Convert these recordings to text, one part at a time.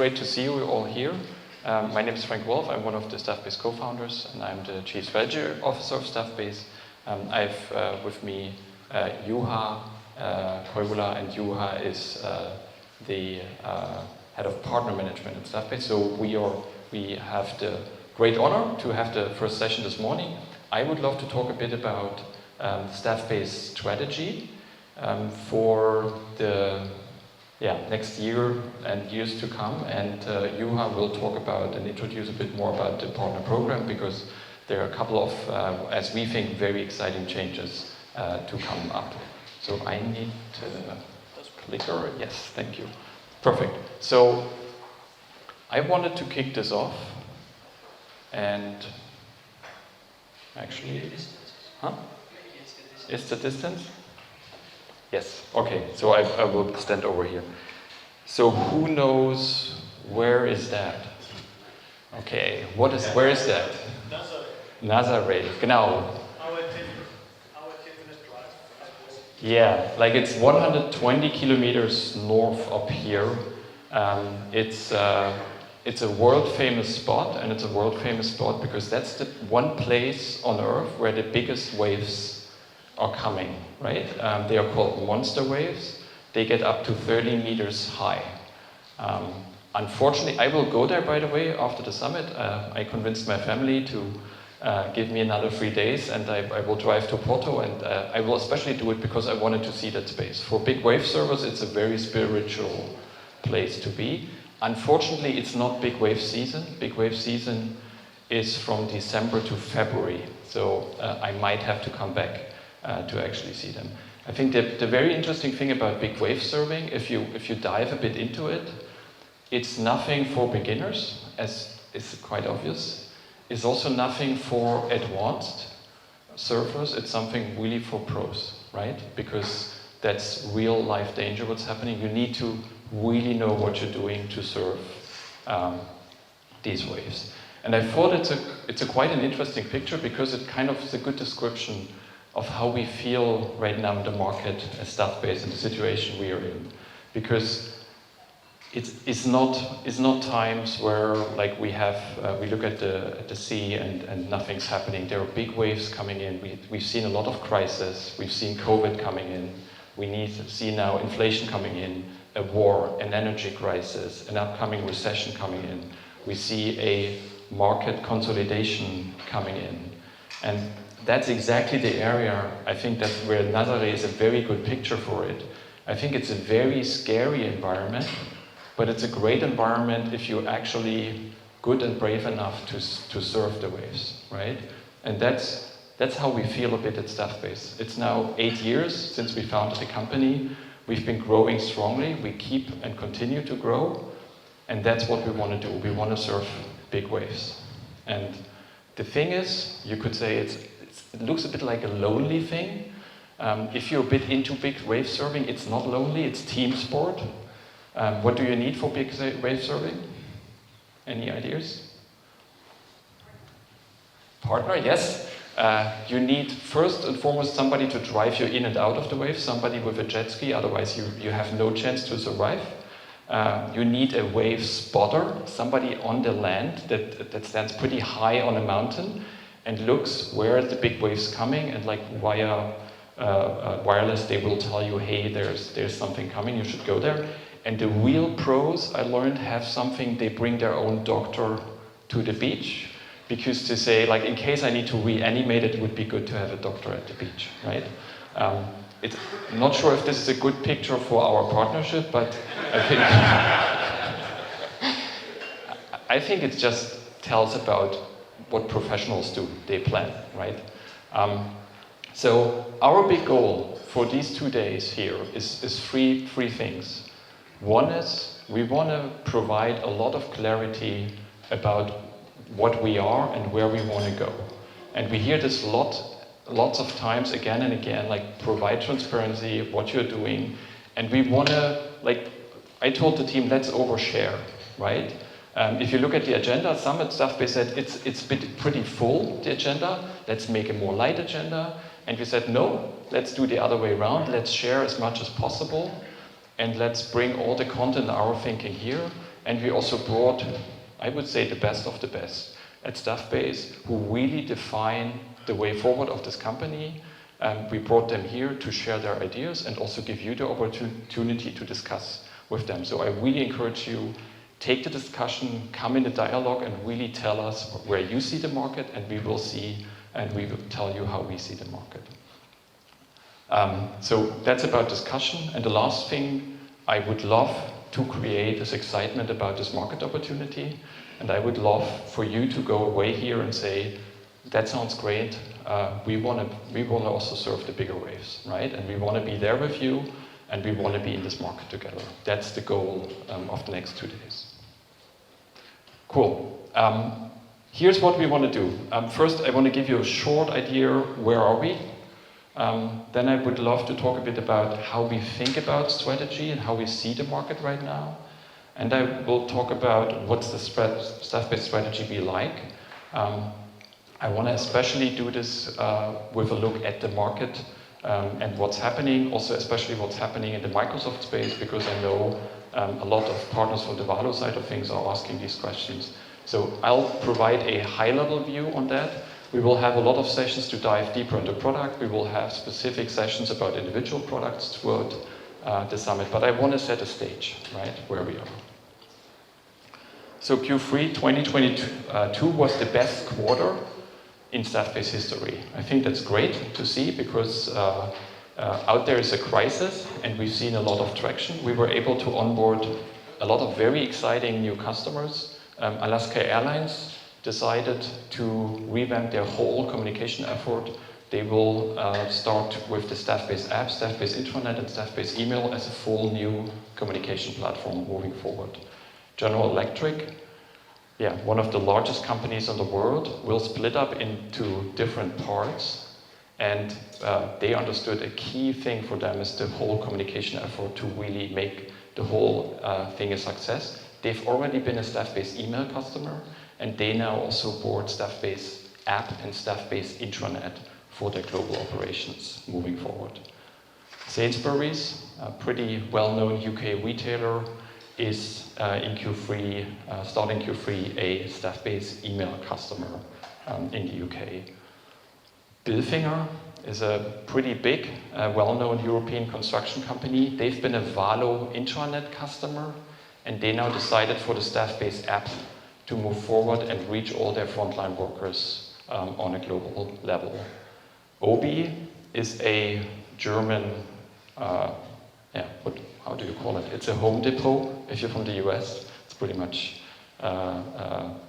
great to see you all here. My name is Frank Wolf. I'm one of the Staffbase co-founders, and I'm the Chief Strategy Officer of Staffbase. I've with me Juha Koivula, and Juha is the head of partner management at Staffbase. So we have the great honor to have the first session this morning. I would love to talk a bit about Staffbase strategy for the next year and years to come, and Juha will talk about and introduce a bit more about the partner program, because there are a couple of, as we think, very exciting changes to come up. So I need to clicker. Yes, thank you. Perfect. So I wanted to kick this off, and actually, Is the distance? Yes, okay, so I will stand over here. So who knows where is that? Okay, where is that? Nazareth, genau. Yeah, like it's 120 kilometers north up here. It's a world famous spot, and it's a world famous spot because that's the one place on Earth where the biggest waves are coming, right? They are called monster waves. They get up to 30 meters high. Unfortunately, I will go there, by the way, after the summit. I convinced my family to give me another 3 days, and I will drive to Porto, and I will especially do it because I wanted to see that space. For big wave surfers, it's a very spiritual place to be. Unfortunately, it's not big wave season. Big wave season is from December to February, so I might have to come back to actually see them. I think the very interesting thing about big wave surfing, if you dive a bit into it, it's nothing for beginners, as is quite obvious. It's also nothing for advanced surfers. It's something really for pros, right? Because that's real life danger what's happening. You need to really know what you're doing to surf these waves. And I thought it's a quite an interesting picture, because it kind of is a good description of how we feel right now in the market as Staffbase and the situation we are in. Because it's not times where, like, we look at the sea and nothing's happening. There are big waves coming in. We've seen a lot of crisis. We've seen COVID coming in. We need to see now inflation coming in, a war, an energy crisis, an upcoming recession coming in. We see a market consolidation coming in. And that's exactly the area, I think, that's where Nazareth is a very good picture for it. I think it's a very scary environment, but it's a great environment if you're actually good and brave enough to surf the waves, right? And that's how we feel a bit at Staffbase. It's now 8 years since we founded the company. We've been growing strongly. We keep and continue to grow, and that's what we want to do. We want to surf big waves. And the thing is, you could say it looks a bit like a lonely thing. If you're a bit into big wave surfing, it's not lonely, it's team sport. What do you need for big wave surfing? Any ideas? Partner, yes. You need, first and foremost, somebody to drive you in and out of the wave, somebody with a jet ski, otherwise you have no chance to survive. You need a wave spotter, somebody on the land that stands pretty high on a mountain and looks where the big waves coming, and like via wireless they will tell you, hey, there's something coming, you should go there. And the real pros, I learned, have something, they bring their own doctor to the beach, because to say, like, in case I need to reanimate it, would be good to have a doctor at the beach, right? I'm not sure if this is a good picture for our partnership, but I think it just tells about what professionals do. They plan, right? So our big goal for these 2 days here is three things. One is we want to provide a lot of clarity about what we are and where we want to go. And we hear this lots of times, again and again, like, provide transparency of what you're doing. And we want to, like, I told the team, let's overshare, right? If you look at the agenda, some at Staffbase said it's pretty full, the agenda. Let's make a more light agenda. And we said, no, let's do the other way around. Let's share as much as possible. And let's bring all the content, our thinking here. And we also brought, I would say, the best of the best at Staffbase, who really define the way forward of this company. We brought them here to share their ideas and also give you the opportunity to discuss with them. So I really encourage you, take the discussion, come in the dialogue, and really tell us where you see the market, and we will see, and we will tell you how we see the market. So that's about discussion. And the last thing, I would love to create this excitement about this market opportunity. And I would love for you to go away here and say, that sounds great. We want to also serve the bigger waves, right? And we want to be there with you, and we want to be in this market together. That's the goal of the next 2 days. Cool. Here's what we want to do. First, I want to give you a short idea, where are we? Then I would love to talk a bit about how we think about strategy and how we see the market right now. And I will talk about what's the Staffbase strategy be like. I want to especially do this with a look at the market and what's happening, also especially what's happening in the Microsoft space, because I know a lot of partners from the Valo side of things are asking these questions. So I'll provide a high-level view on that. We will have a lot of sessions to dive deeper into product. We will have specific sessions about individual products throughout the summit, but I want to set a stage, right, where we are. So Q3 2022 was the best quarter in Staffbase history. I think that's great to see, because out there is a crisis, and we've seen a lot of traction. We were able to onboard a lot of very exciting new customers. Alaska Airlines decided to revamp their whole communication effort. They will start with the Staffbase app, Staffbase Intranet, and Staffbase Email as a full new communication platform moving forward. General Electric, one of the largest companies in the world, will split up into different parts, and they understood a key thing for them is the whole communication effort to really make the whole thing a success. They've already been a Staffbase Email customer, and they now also board Staffbase app and Staffbase Intranet for their global operations moving forward. Sainsbury's, a pretty well-known UK retailer, is in Q3, starting Q3, a Staffbase Email customer in the UK. Bilfinger is a pretty big, well-known European construction company. They've been a Valo Intranet customer, and they now decided for the Staffbase app to move forward and reach all their frontline workers on a global level. Obi is a German, how do you call it? It's a Home Depot. If you're from the US, it's pretty much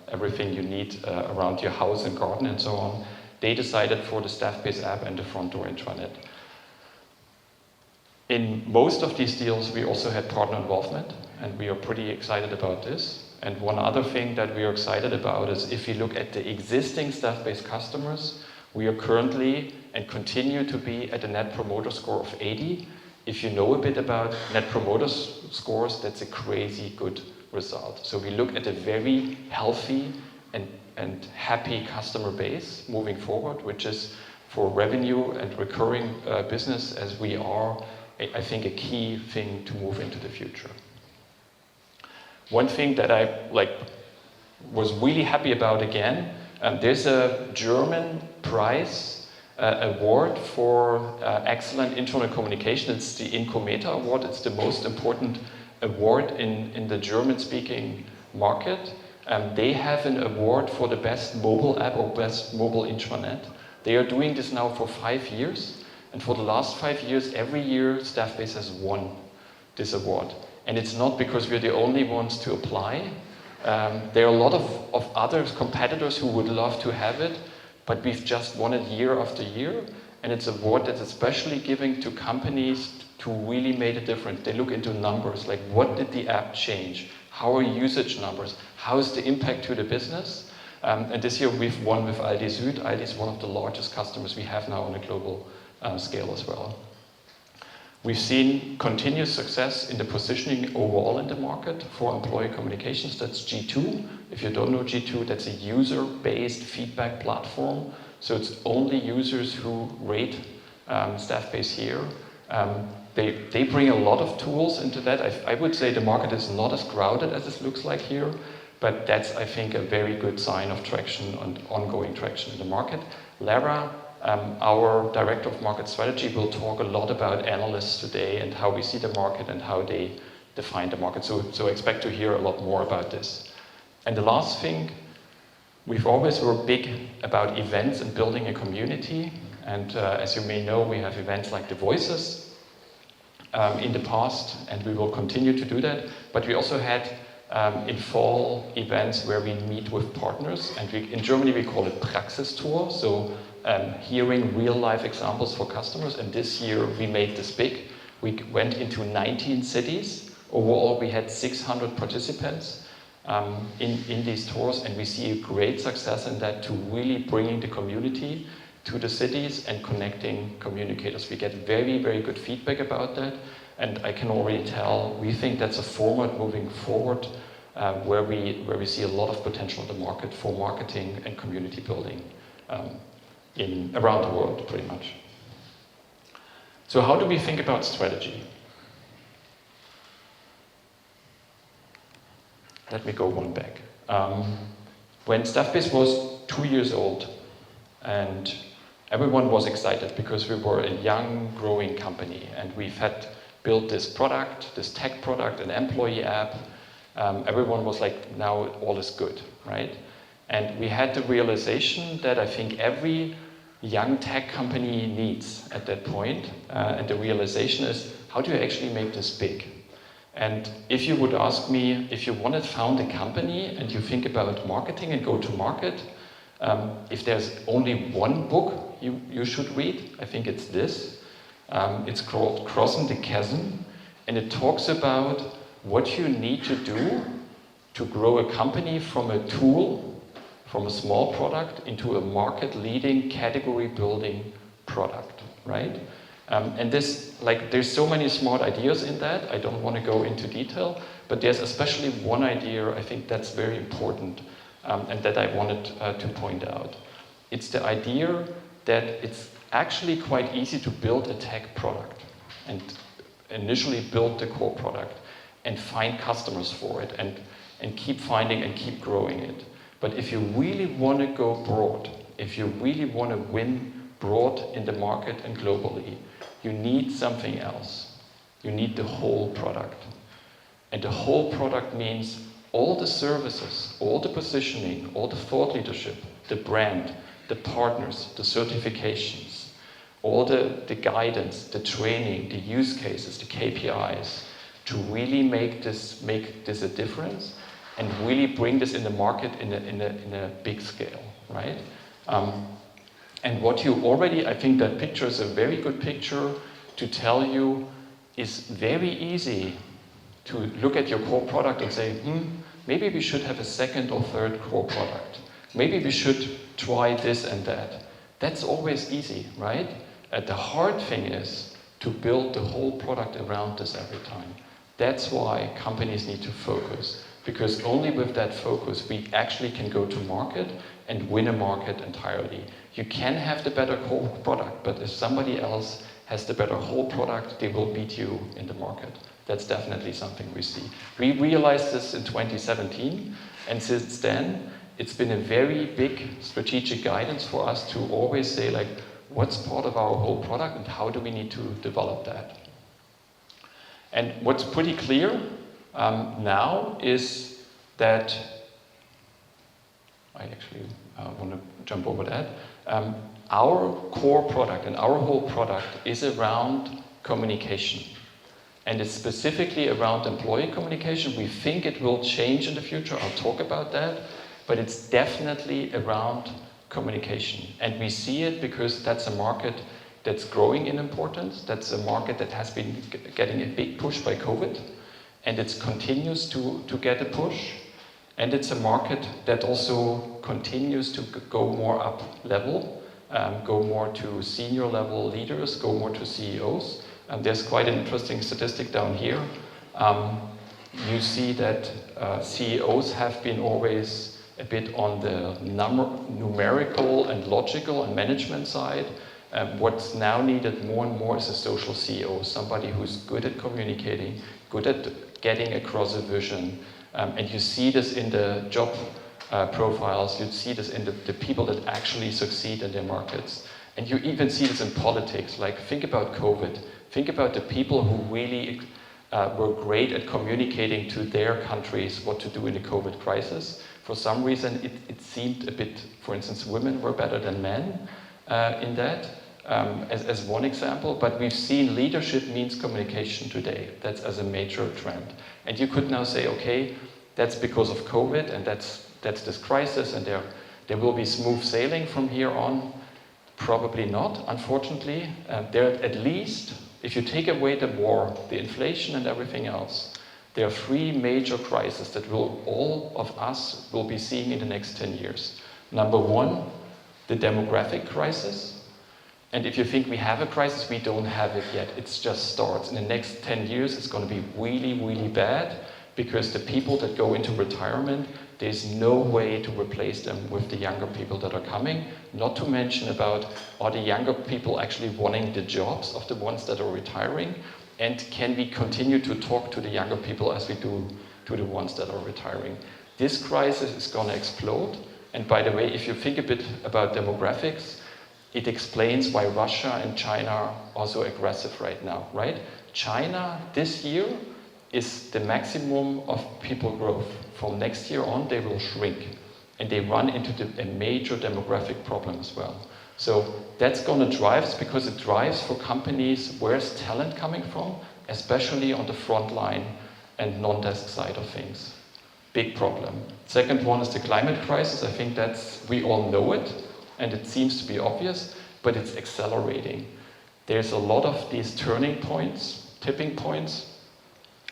everything you need around your house and garden and so on. They decided for the Staffbase app and the front door intranet. In most of these deals, we also had partner involvement, and we are pretty excited about this. And one other thing that we are excited about is if you look at the existing Staffbase customers, we are currently and continue to be at a Net Promoter Score of 80. If you know a bit about Net Promoter Scores, that's a crazy good result. So we look at a very healthy and happy customer base moving forward, which is for revenue and recurring business as we are, I think, a key thing to move into the future. One thing that I was really happy about again, there's a German prize award for excellent internal communication. It's the Incometa Award. It's the most important award in the German-speaking market. They have an award for the best mobile app or best mobile intranet. They are doing this now for 5 years, and for the last 5 years, every year, Staffbase has won this award. And it's not because we're the only ones to apply. There are a lot of other competitors who would love to have it, but we've just won it year after year. And it's an award that's especially giving to companies who really made a difference. They look into numbers, like what did the app change? How are usage numbers? How is the impact to the business? And this year we've won with Aldi Süd. Aldi is one of the largest customers we have now on a global scale as well. We've seen continuous success in the positioning overall in the market for employee communications. That's G2. If you don't know G2, that's a user-based feedback platform. So it's only users who rate Staffbase here. They bring a lot of tools into that. I would say the market is not as crowded as it looks like here, but that's, I think, a very good sign of traction and ongoing traction in the market. Lara, our Director of Market Strategy, will talk a lot about analysts today and how we see the market and how they define the market. So expect to hear a lot more about this. And the last thing, we've always were big about events and building a community. And as you may know, we have events like the Voices in the past, and we will continue to do that. But we also had in fall events where we meet with partners, and in Germany we call it Praxistour, so hearing real-life examples for customers. And this year we made this big. We went into 19 cities. Overall, we had 600 participants in these tours, and we see a great success in that, to really bringing the community to the cities and connecting communicators. We get very, very good feedback about that, and I can already tell we think that's a format moving forward where we see a lot of potential in the market for marketing and community building around the world, pretty much. So how do we think about strategy? Let me go one back. When Staffbase was 2 years old, and everyone was excited because we were a young, growing company, and we've had built this product, this tech product, an employee app. Everyone was like, now all is good, right? And we had the realization that I think every young tech company needs at that point. And the realization is, how do you actually make this big? And if you would ask me, if you want to found a company and you think about marketing and go to market, if there's only one book you should read, I think it's this. It's called Crossing the Chasm, and it talks about what you need to do to grow a company from a tool, from a small product, into a market-leading, category-building product, right? And this, there's so many smart ideas in that. I don't want to go into detail, but there's especially one idea I think that's very important, and that I wanted to point out. It's the idea that it's actually quite easy to build a tech product and initially build the core product and find customers for it and keep finding and keep growing it. But if you really want to go broad, if you really want to win broad in the market and globally, you need something else. You need the whole product. And the whole product means all the services, all the positioning, all the thought leadership, the brand, the partners, the certifications, all the guidance, the training, the use cases, the KPIs, to really make this a difference and really bring this in the market in a big scale, right? And what you already, I think that picture is a very good picture to tell you is very easy to look at your core product and say, maybe we should have a second or third core product. Maybe we should try this and that. That's always easy, right? The hard thing is to build the whole product around this every time. That's why companies need to focus, because only with that focus we actually can go to market and win a market entirely. You can have the better core product, but if somebody else has the better whole product, they will beat you in the market. That's definitely something we see. We realized this in 2017, and since then, it's been a very big strategic guidance for us to always say, what's part of our whole product and how do we need to develop that? And what's pretty clear now is that, I actually want to jump over that. Our core product and our whole product is around communication. And it's specifically around employee communication. We think it will change in the future. I'll talk about that. But it's definitely around communication. And we see it because that's a market that's growing in importance. That's a market that has been getting a big push by COVID. And it continues to get a push. And it's a market that also continues to go more up level, go more to senior level leaders, go more to CEOs. And there's quite an interesting statistic down here. You see that CEOs have been always a bit on the numerical and logical and management side, What's now needed more and more is a social CEO, somebody who's good at communicating, good at getting across a vision. And you see this in the job profiles, you see this in the people that actually succeed in their markets. And you even see this in politics. Like, think about COVID. Think about the people who really were great at communicating to their countries what to do in the COVID crisis. For some reason, it seemed a bit, for instance, women were better than men in that, as one example. But we've seen leadership means communication today. That's as a major trend. And you could now say, okay, that's because of COVID, and that's this crisis, and there will be smooth sailing from here on. Probably not, unfortunately. There, at least, if you take away the war, the inflation and everything else, there are three major crises that all of us will be seeing in the next 10 years. Number one, the demographic crisis. And if you think we have a crisis, we don't have it yet. It just starts. In the next 10 years, it's going to be really, really bad, because the people that go into retirement, there's no way to replace them with the younger people that are coming. Not to mention about, are the younger people actually wanting the jobs of the ones that are retiring? And can we continue to talk to the younger people as we do to the ones that are retiring? This crisis is going to explode. And by the way, if you think a bit about demographics, it explains why Russia and China are so aggressive right now, right? China this year is the maximum of people growth. From next year on, they will shrink. And they run into a major demographic problem as well. So that's going to drive, because it drives for companies, where's talent coming from, especially on the front line and non-desk side of things. Big problem. Second one is the climate crisis. I think we all know it, and it seems to be obvious, but it's accelerating. There's a lot of these turning points, tipping points,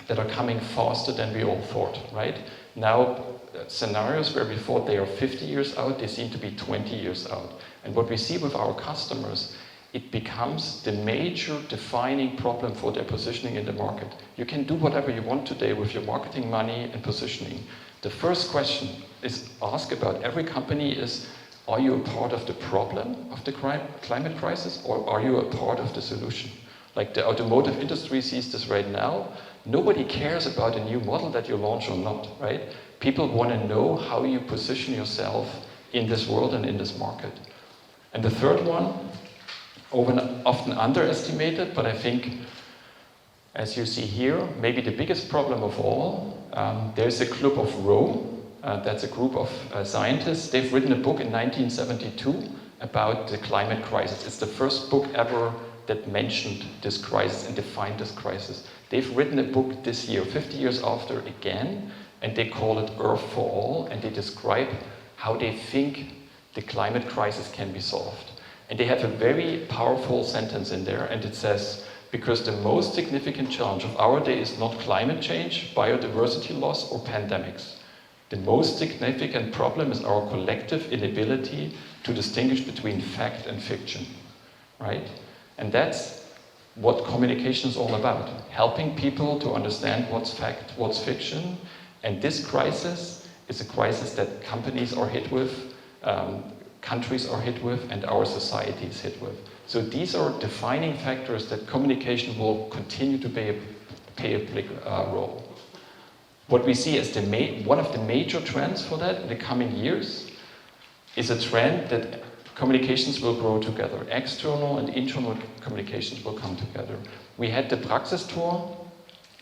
that are coming faster than we all thought, right? Now, scenarios where we thought they are 50 years out, they seem to be 20 years out. And what we see with our customers, it becomes the major defining problem for their positioning in the market. You can do whatever you want today with your marketing money and positioning. The first question is asked about every company is, are you a part of the problem of the climate crisis, or are you a part of the solution? Like the automotive industry sees this right now. Nobody cares about a new model that you launch or not, right? People want to know how you position yourself in this world and in this market. And the third one, often underestimated, but I think, as you see here, maybe the biggest problem of all, there's a Club of Rome. That's a group of scientists. They've written a book in 1972 about the climate crisis. It's the first book ever that mentioned this crisis and defined this crisis. They've written a book this year, 50 years after again, and they call it Earth for All, and they describe how they think the climate crisis can be solved. And they have a very powerful sentence in there, and it says, because the most significant challenge of our day is not climate change, biodiversity loss, or pandemics. The most significant problem is our collective inability to distinguish between fact and fiction, right? And that's what communication is all about, helping people to understand what's fact, what's fiction. And this crisis is a crisis that companies are hit with, countries are hit with, and our society is hit with. So these are defining factors that communication will continue to play a big role. What we see as one of the major trends for that in the coming years is a trend that communications will grow together. External and internal communications will come together. We had the Praxis Tour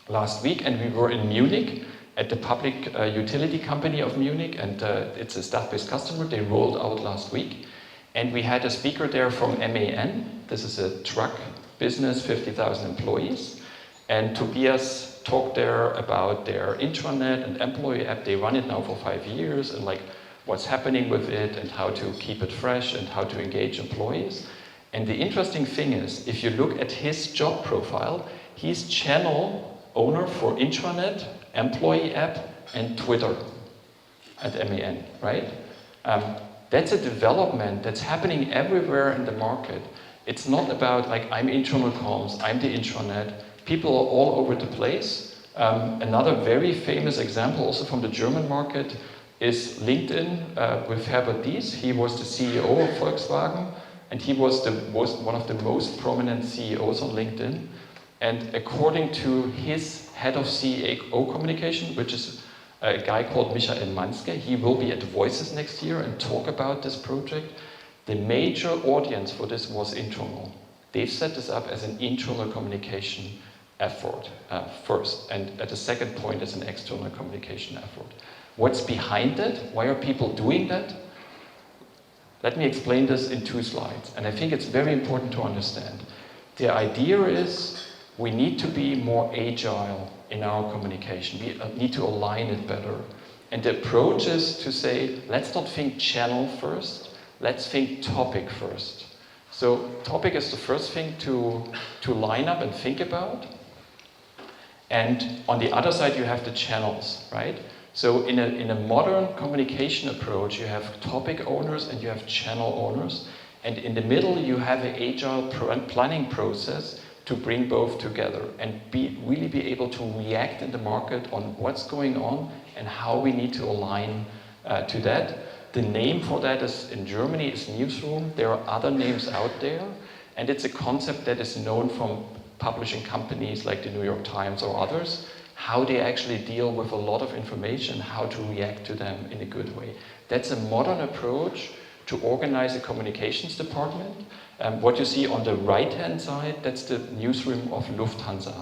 last week, and we were in Munich at the public utility company of Munich, and it's a Staffbase customer. They rolled out last week. And we had a speaker there from MAN. This is a truck business, 50,000 employees. And Tobias talked there about their intranet and employee app. They run it now for 5 years, and like what's happening with it and how to keep it fresh and how to engage employees. And the interesting thing is, if you look at his job profile, he's channel owner for intranet, employee app, and Twitter at MAN, right? That's a development that's happening everywhere in the market. It's not about like, I'm internal comms, I'm the intranet. People are all over the place. Another very famous example also from the German market is LinkedIn with Herbert Diess. He was the CEO of Volkswagen and he was one of the most prominent CEOs on LinkedIn. And according to his head of CEO communication, which is a guy called Michael Manske, he will be at Voices next year and talk about this project. The major audience for this was internal. They've set this up as an internal communication effort first, and at the second point as an external communication effort. What's behind it? Why are people doing that? Let me explain this in 2 slides, and I think it's very important to understand. The idea is we need to be more agile in our communication. We need to align it better. And the approach is to say, let's not think channel first, let's think topic first. So topic is the first thing to line up and think about. And on the other side, you have the channels, right? So in a modern communication approach, you have topic owners and you have channel owners. And in the middle, you have an agile planning process to bring both together and really be able to react in the market on what's going on and how we need to align to that. The name for that is, in Germany, is newsroom. There are other names out there, and it's a concept that is known from publishing companies like the New York Times or others, how they actually deal with a lot of information, how to react to them in a good way. That's a modern approach to organize a communications department. What you see on the right-hand side, that's the newsroom of Lufthansa,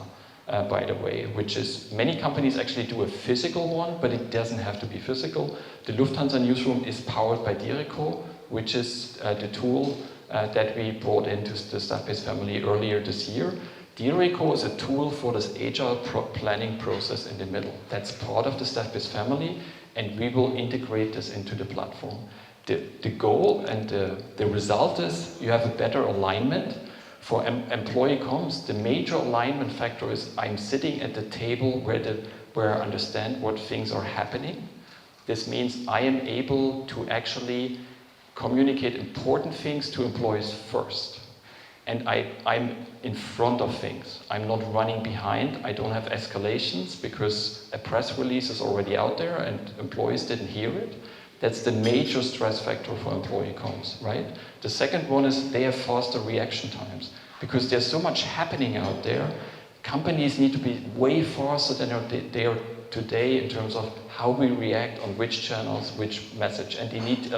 by the way, which is, many companies actually do a physical one, but it doesn't have to be physical. The Lufthansa newsroom is powered by Dirico, which is the tool that we brought into the Staffbase family earlier this year. Dirico is a tool for this agile planning process in the middle. That's part of the Staffbase family, and we will integrate this into the platform. The goal and the result is you have a better alignment. For employee comms, the major alignment factor is I'm sitting at the table where I understand what things are happening. This means I am able to actually communicate important things to employees first. And I'm in front of things. I'm not running behind. I don't have escalations because a press release is already out there and employees didn't hear it. That's the major stress factor for employee comms, right? The second one is they have faster reaction times. Because there's so much happening out there, companies need to be way faster than they are today in terms of how we react on which channels, which message, and they need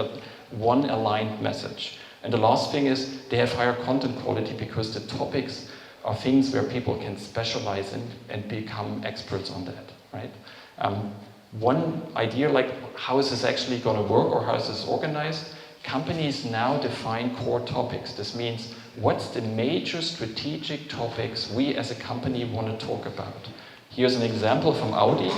one aligned message. And the last thing is they have higher content quality because the topics are things where people can specialize in and become experts on that, right? One idea, like how is this actually going to work or how is this organized? Companies now define core topics. This means what's the major strategic topics we as a company want to talk about. Here's an example from Audi.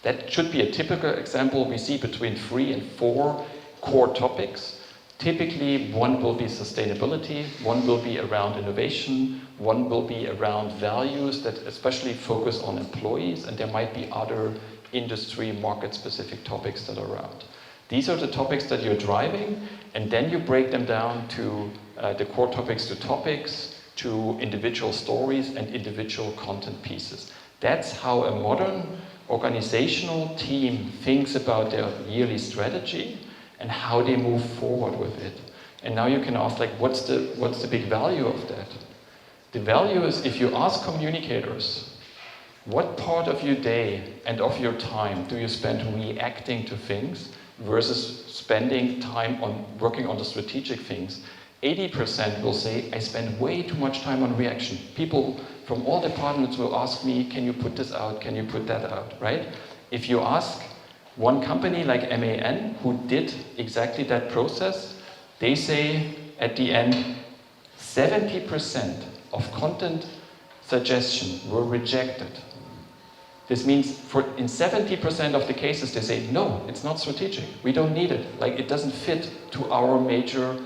That should be a typical example. We see between 3 and 4 core topics. Typically, one will be sustainability, one will be around innovation, one will be around values that especially focus on employees, and there might be other industry, market-specific topics that are around. These are the topics that you're driving, and then you break them down to the core topics, to individual stories and individual content pieces. That's how a modern organizational team thinks about their yearly strategy and how they move forward with it. And now you can ask, like, what's the big value of that? The value is if you ask communicators, what part of your day and of your time do you spend reacting to things versus spending time on working on the strategic things? 80% will say, I spend way too much time on reaction. People from all departments will ask me, can you put this out? Can you put that out, right? If you ask one company like MAN, who did exactly that process, they say at the end, 70% of content suggestions were rejected. This means in 70% of the cases, they say, no, it's not strategic. We don't need it. Like, it doesn't fit to our major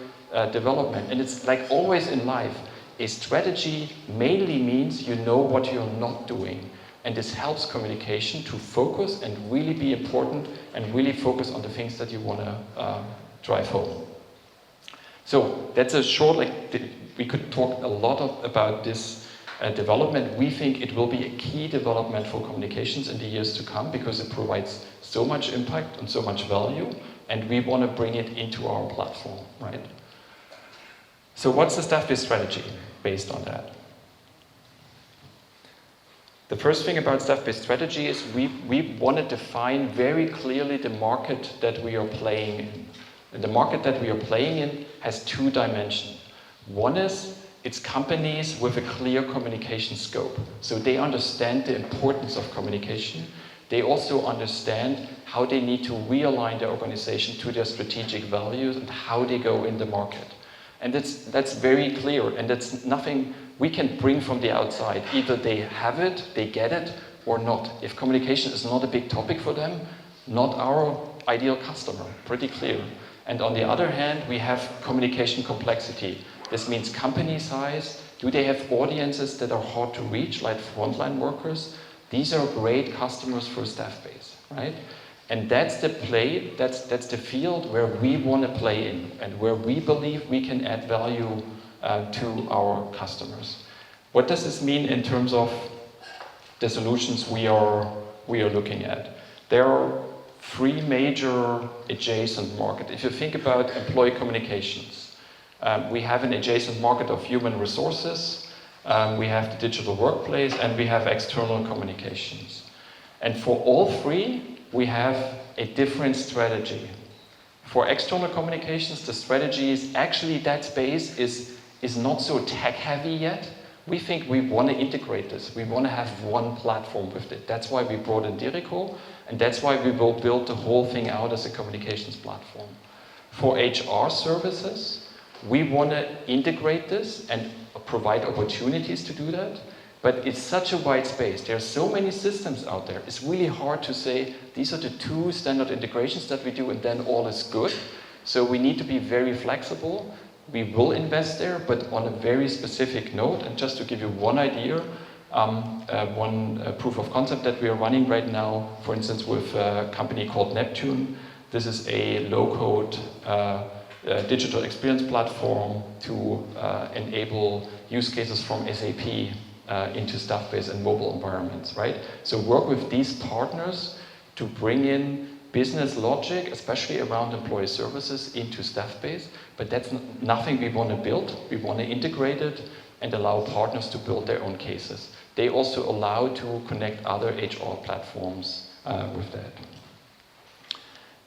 development. And it's like always in life, a strategy mainly means you know what you're not doing. And this helps communication to focus and really be important and really focus on the things that you want to drive home. So that's a short, we could talk a lot about this development. We think it will be a key development for communications in the years to come because it provides so much impact and so much value, and we want to bring it into our platform, right? So what's the Staffbase strategy based on that? The first thing about Staffbase strategy is we want to define very clearly the market that we are playing in. And the market that we are playing in has two dimensions. One is it's companies with a clear communication scope. So they understand the importance of communication. They also understand how they need to realign their organization to their strategic values and how they go in the market. And that's very clear, and that's nothing we can bring from the outside. Either they have it, they get it, or not. If communication is not a big topic for them, not our ideal customer, pretty clear. And on the other hand, we have communication complexity. This means company size. Do they have audiences that are hard to reach, like frontline workers? These are great customers for Staffbase, right? And that's the the field where we want to play in and where we believe we can add value to our customers. What does this mean in terms of the solutions we are looking at? There are three major adjacent markets. If you think about employee communications, we have an adjacent market of human resources, we have the digital workplace, and we have external communications. And for all three, we have a different strategy. For external communications, the strategy is actually that space is not so tech heavy yet. We think we want to integrate this. We want to have one platform with it. That's why we brought in Dirico, and that's why we will build the whole thing out as a communications platform. For HR services, we want to integrate this and provide opportunities to do that. But it's such a wide space. There are so many systems out there. It's really hard to say, these are the two standard integrations that we do and then all is good. So we need to be very flexible. We will invest there, but on a very specific note. And just to give you one idea, one proof of concept that we are running right now, for instance, with a company called Neptune. This is a low-code digital experience platform to enable use cases from SAP into Staffbase and mobile environments, right? So work with these partners to bring in business logic, especially around employee services, into Staffbase, but that's nothing we want to build. We want to integrate it and allow partners to build their own cases. They also allow to connect other HR platforms with that.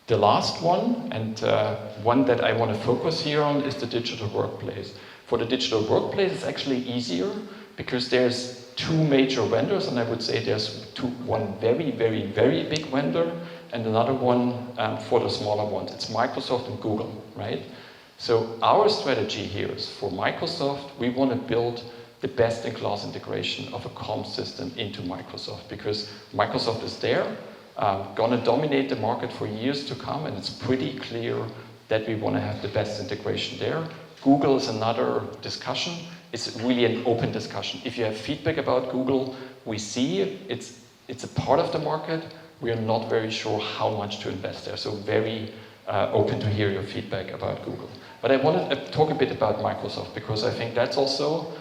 The last one, and one that I want to focus here on, is the digital workplace. For the digital workplace, it's actually easier because there's two major vendors, and I would say there's one very, very, very big vendor and another one for the smaller ones. It's Microsoft and Google, right? So our strategy here is for Microsoft, we want to build the best-in-class integration of a comm system into Microsoft because Microsoft is there, going to dominate the market for years to come, and it's pretty clear that we want to have the best integration there. Google is another discussion. It's really an open discussion. If you have feedback about Google, we see it's a part of the market. We are not very sure how much to invest there, so very open to hear your feedback about Google. But I want to talk a bit about Microsoft because I think that's also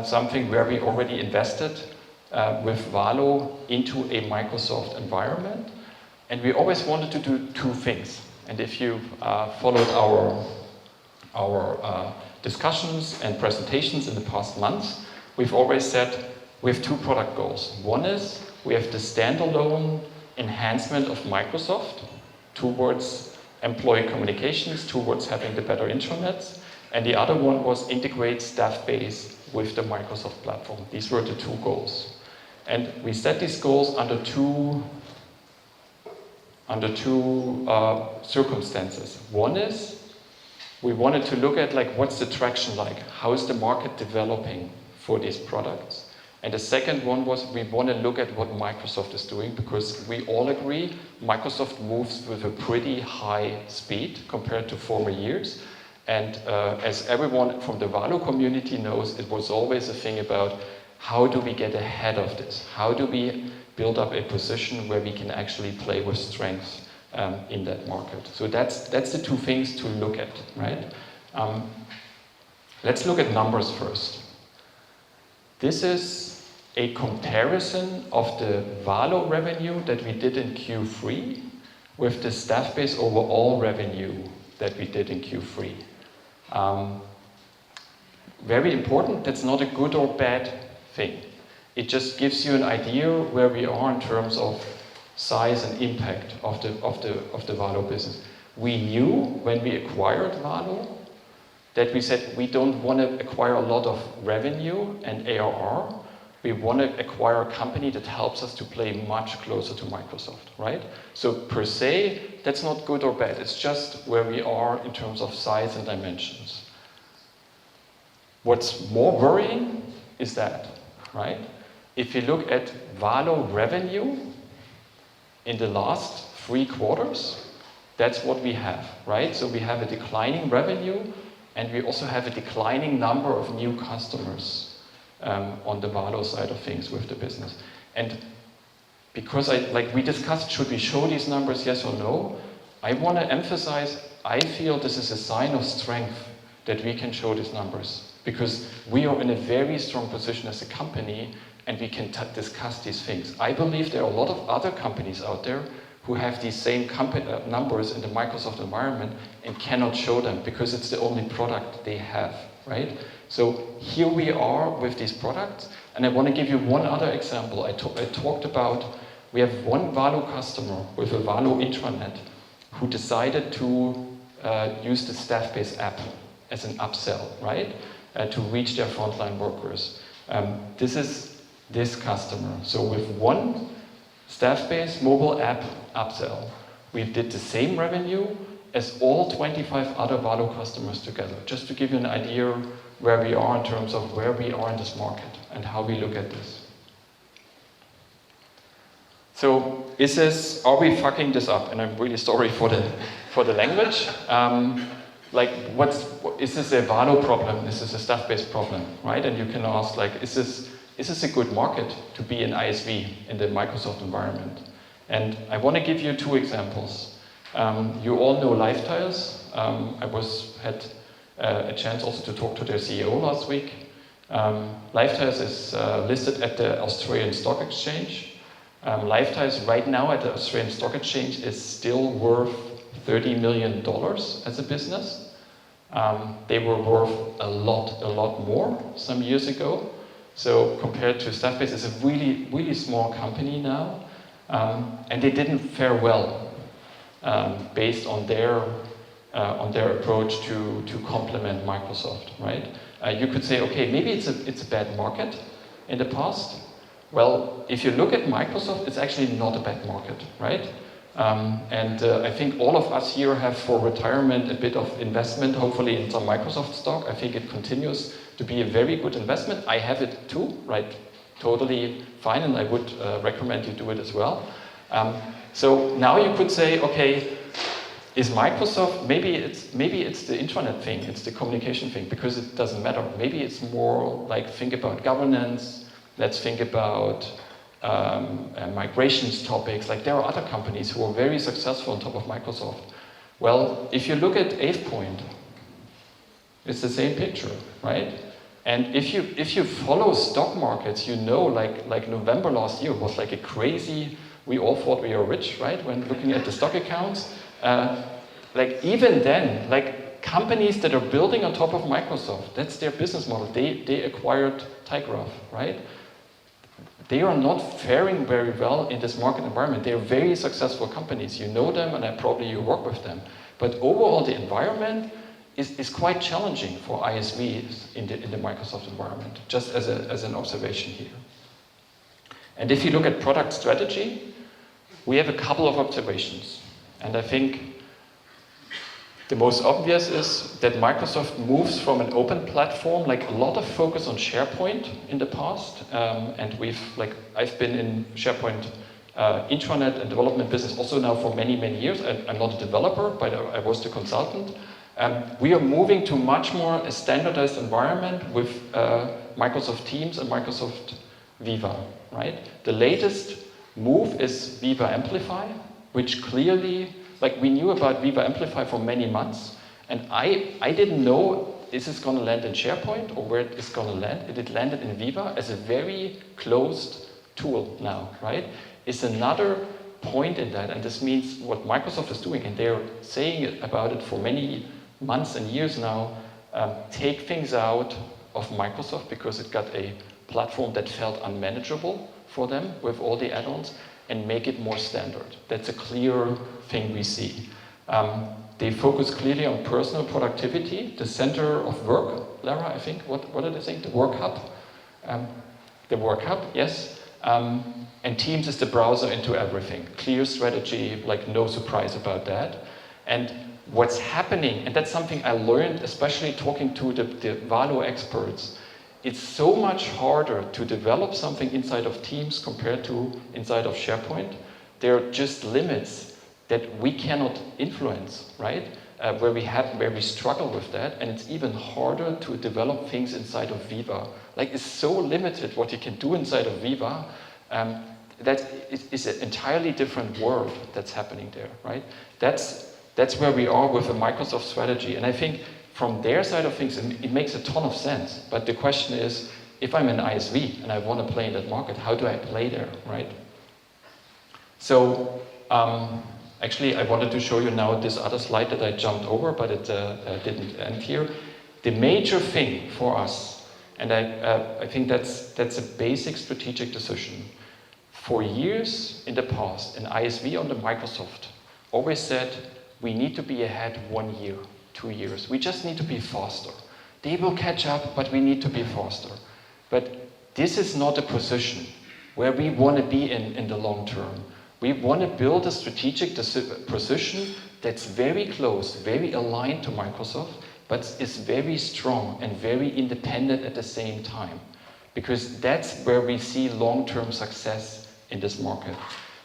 something where we already invested with Valo into a Microsoft environment. And we always wanted to do two things. And if you followed our discussions and presentations in the past months, we've always said we have two product goals. One is we have the standalone enhancement of Microsoft towards employee communications, towards having the better intranets. And the other one was integrate Staffbase with the Microsoft platform. These were the two goals. And we set these goals under two circumstances. One is we wanted to look at what's the traction like? How is the market developing for these products? And the second one was we want to look at what Microsoft is doing because we all agree Microsoft moves with a pretty high speed compared to former years. And as everyone from the Valo community knows, it was always a thing about how do we get ahead of this? How do we build up a position where we can actually play with strengths in that market? So that's the two things to look at, right? Let's look at numbers first. This is a comparison of the Valo revenue that we did in Q3 with the Staffbase overall revenue that we did in Q3. very important. That's not a good or bad thing. It just gives you an idea where we are in terms of size and impact of the Valo business. We knew when we acquired Valo that we said we don't want to acquire a lot of revenue and ARR. We want to acquire a company that helps us to play much closer to Microsoft, right? So per se, that's not good or bad. It's just where we are in terms of size and dimensions. What's more worrying is that, right? If you look at Valo revenue in the last 3 quarters, that's what we have, right? So we have a declining revenue, and we also have a declining number of new customers on the Valo side of things with the business. And because we discussed, should we show these numbers, yes or no? I want to emphasize, I feel this is a sign of strength that we can show these numbers, because we are in a very strong position as a company, and we can discuss these things. I believe there are a lot of other companies out there who have these same numbers in the Microsoft environment and cannot show them because it's the only product they have, right? So here we are with these products, and I want to give you one other example. I talked about, we have one Valo customer with a Valo intranet who decided to use the Staffbase app as an upsell, right? To reach their frontline workers. This is this customer. So with one Staffbase mobile app upsell, we did the same revenue as all 25 other Valo customers together, just to give you an idea where we are in terms of where we are in this market and how we look at this. So are we fucking this up? And I'm really sorry for the language. Is this a Valo problem? Is this a Staffbase problem, right? And you can ask, is this a good market to be an ISV in the Microsoft environment? And I want to give you 2 examples. You all know Lifetiles. I had a chance also to talk to their CEO last week. Lifetiles is listed at the Australian Stock Exchange. Lifetiles right now at the Australian Stock Exchange is still worth $30 million as a business. They were worth a lot more some years ago. So compared to Staffbase, it's a really, really small company now. And they didn't fare well based on their approach to complement Microsoft, right? You could say, okay, maybe it's a bad market in the past. Well, if you look at Microsoft, it's actually not a bad market, right? I think all of us here have for retirement a bit of investment, hopefully in some Microsoft stock. I think it continues to be a very good investment. I have it too, right? Totally fine, and I would recommend you do it as well. So now you could say, okay, is Microsoft, maybe it's the intranet thing, it's the communication thing, because it doesn't matter. Maybe it's more like, think about governance, let's think about migrations topics. Like, there are other companies who are very successful on top of Microsoft. Well, if you look at AvePoint, it's the same picture, right? And if you follow stock markets, you know, like November last year was like a crazy, we all thought we were rich, right? When looking at the stock accounts. Like even then, like companies that are building on top of Microsoft, that's their business model. They acquired Tygraph, right? They are not faring very well in this market environment. They are very successful companies. You know them, and probably you work with them. But overall, the environment is quite challenging for ISVs in the Microsoft environment, just as an observation here. And if you look at product strategy, we have a couple of observations. And I think the most obvious is that Microsoft moves from an open platform, like a lot of focus on SharePoint in the past. And I've been in SharePoint intranet and development business also now for many, many years. I'm not a developer, but I was the consultant. We are moving to much more a standardized environment with Microsoft Teams and Microsoft Viva, right? The latest move is Viva Amplify, which clearly, like we knew about Viva Amplify for many months, and I didn't know is this going to land in SharePoint or where it is going to land. It landed in Viva as a very closed tool now, right? It's another point in that, and this means what Microsoft is doing, and they're saying about it for many months and years now, take things out, of Microsoft because it got a platform that felt unmanageable for them with all the add-ons and make it more standard. That's a clear thing we see. They focus clearly on personal productivity, the center of work. Lara, I think, what did I think? The work hub? The work hub, yes. And Teams is the browser into everything. Clear strategy, like no surprise about that. And what's happening, and that's something I learned, especially talking to the Valo experts, it's so much harder to develop something inside of Teams compared to inside of SharePoint. There are just limits that we cannot influence, right? Where we struggle with that, and it's even harder to develop things inside of Viva. Like, it's so limited what you can do inside of Viva. That is an entirely different world that's happening there, right? That's where we are with the Microsoft strategy, and I think from their side of things, it makes a ton of sense. But the question is, if I'm an ISV and I want to play in that market, how do I play there, right? So. Actually, I wanted to show you now this other slide that I jumped over, but it didn't end here. The major thing for us, and I think that's a basic strategic decision. For years in the past, an ISV under Microsoft always said, we need to be ahead 1 year, 2 years. We just need to be faster. They will catch up, but we need to be faster. But this is not a position where we want to be in the long term. We want to build a strategic position that's very close, very aligned to Microsoft, but is very strong and very independent at the same time. Because that's where we see long-term success in this market.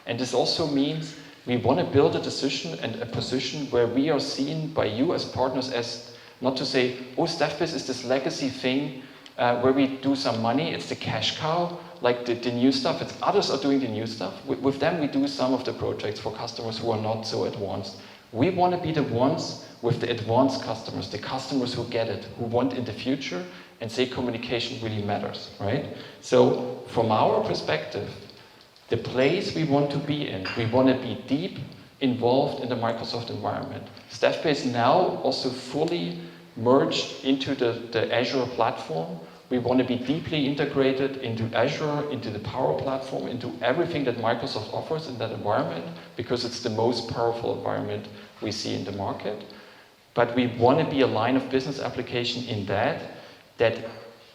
And this also means we want to build a decision and a position where we are seen by you as partners as not to say, oh, Staffbase is this legacy thing where we do some money, it's the cash cow, like the new stuff, it's others are doing the new stuff. With them, we do some of the projects for customers who are not so advanced. We want to be the ones with the advanced customers, the customers who get it, who want in the future and say communication really matters, right? So from our perspective, the place we want to be in, we want to be deep involved in the Microsoft environment. Staffbase now also fully merged into the Azure platform. We want to be deeply integrated into Azure, into the Power Platform, into everything that Microsoft offers in that environment, because it's the most powerful environment we see in the market. But we want to be a line of business application in that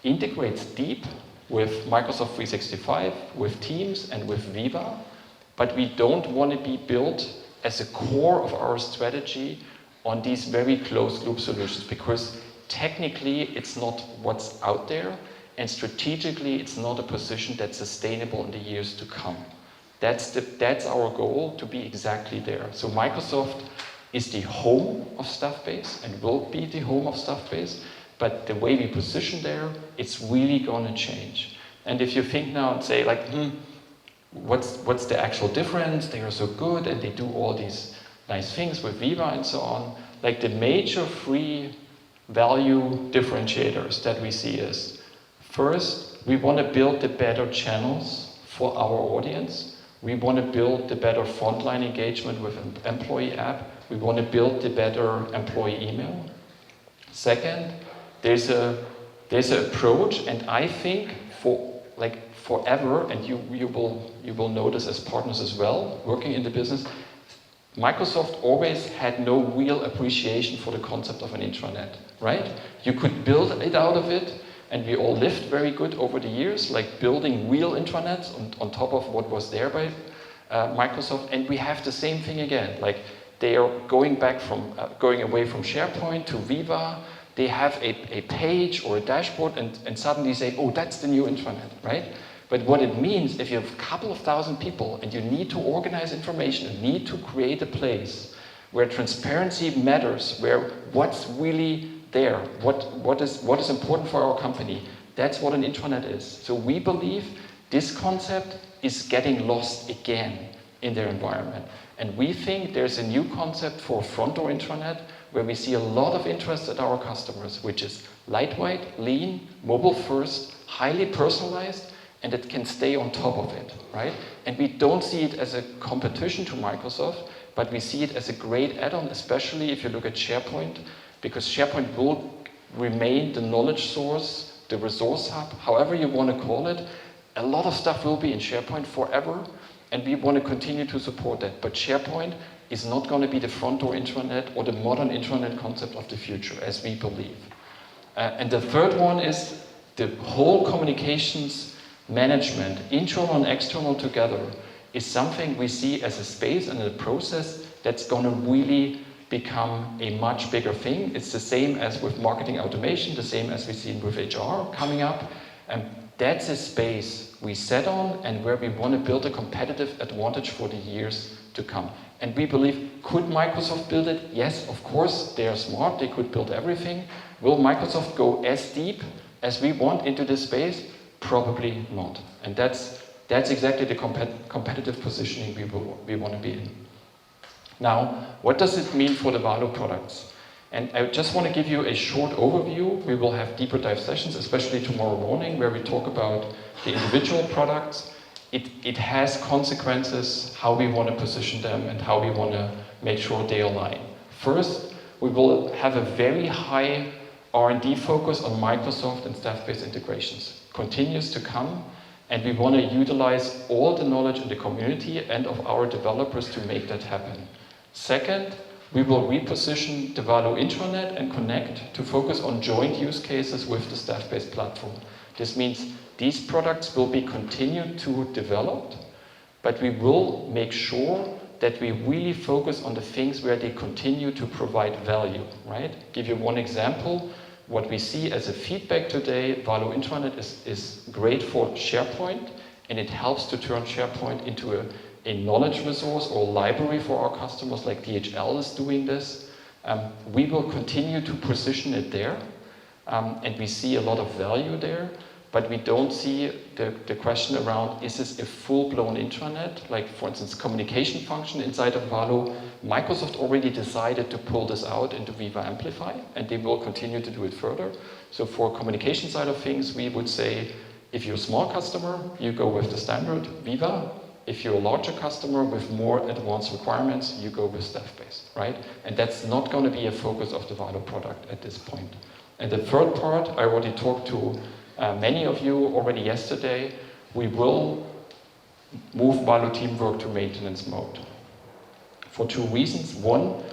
integrates deep with Microsoft 365, with Teams, and with Viva. But we don't want to be built as a core of our strategy on these very closed loop solutions, because technically it's not what's out there, and strategically it's not a position that's sustainable in the years to come. That's our goal, to be exactly there. So Microsoft is the home of Staffbase and will be the home of Staffbase, but the way we position there, it's really going to change. And if you think now and say like, what's the actual difference? They are so good and they do all these nice things with Viva and so on. Like the major three value differentiators that we see is, first, we want to build the better channels for our audience. We want to build the better frontline engagement with an employee app. We want to build the better employee email. Second, there's an approach, and I think forever, and you will notice as partners as well, working in the business, Microsoft always had no real appreciation for the concept of an intranet, right? You could build it out of it, and we all lived very good over the years, like building real intranets on top of what was there by Microsoft, and we have the same thing again. Like they are going away from SharePoint to Viva. They have a page or a dashboard, and suddenly say, oh, that's the new intranet, right? But what it means, if you have a couple of thousand people and you need to organize information and need to create a place where transparency matters, where what's really there, what is important for our company, that's what an intranet is. So we believe this concept is getting lost again in their environment. And we think there's a new concept for front door intranet where we see a lot of interest at our customers, which is lightweight, lean, mobile first, highly personalized, and it can stay on top of it, right? And we don't see it as a competition to Microsoft, but we see it as a great add-on, especially if you look at SharePoint, because SharePoint will remain the knowledge source the resource hub, however you want to call it. A lot of stuff will be in SharePoint forever, and we want to continue to support that. But SharePoint is not going to be the front door intranet or the modern intranet concept of the future, as we believe. And the third one is the whole communications management, internal and external together, is something we see as a space and a process that's going to really become a much bigger thing. It's the same as with marketing automation, the same as we've seen with HR coming up. And that's a space we set on and where we want to build a competitive advantage for the years to come. And we believe, could Microsoft build it? Yes, of course, they are smart, they could build everything. Will Microsoft go as deep as we want into this space? Probably not. And that's exactly the competitive positioning we want to be in. Now, what does it mean for the Valo products? And I just want to give you a short overview. We will have deeper dive sessions, especially tomorrow morning, where we talk about the individual products. It has consequences, how we want to position them and how we want to make sure they align. First, we will have a very high R&D focus on Microsoft and Staffbase integrations. Continues to come, and we want to utilize all the knowledge in the community and of our developers to make that happen. Second, we will reposition the Valo intranet and connect to focus on joint use cases with the Staffbase platform. This means these products will be continued to develop, but we will make sure that we really focus on the things where they continue to provide value, right? Give you one example. What we see as a feedback today, Valo intranet is great for SharePoint, and it helps to turn SharePoint into a knowledge resource or library for our customers, like DHL is doing this. We will continue to position it there, and we see a lot of value there, but we don't see the question around, is this a full-blown intranet? Like, for instance, communication function inside of Valo. Microsoft already decided to pull this out into Viva Amplify, and they will continue to do it further. So for communication side of things, we would say, if you're a small customer, you go with the standard Viva. If you're a larger customer with more advanced requirements, you go with Staffbase, right? And that's not going to be a focus of the Valo product at this point. And the third part, I already talked to many of you already yesterday. We will move Valo Teamwork to maintenance mode for two reasons. One,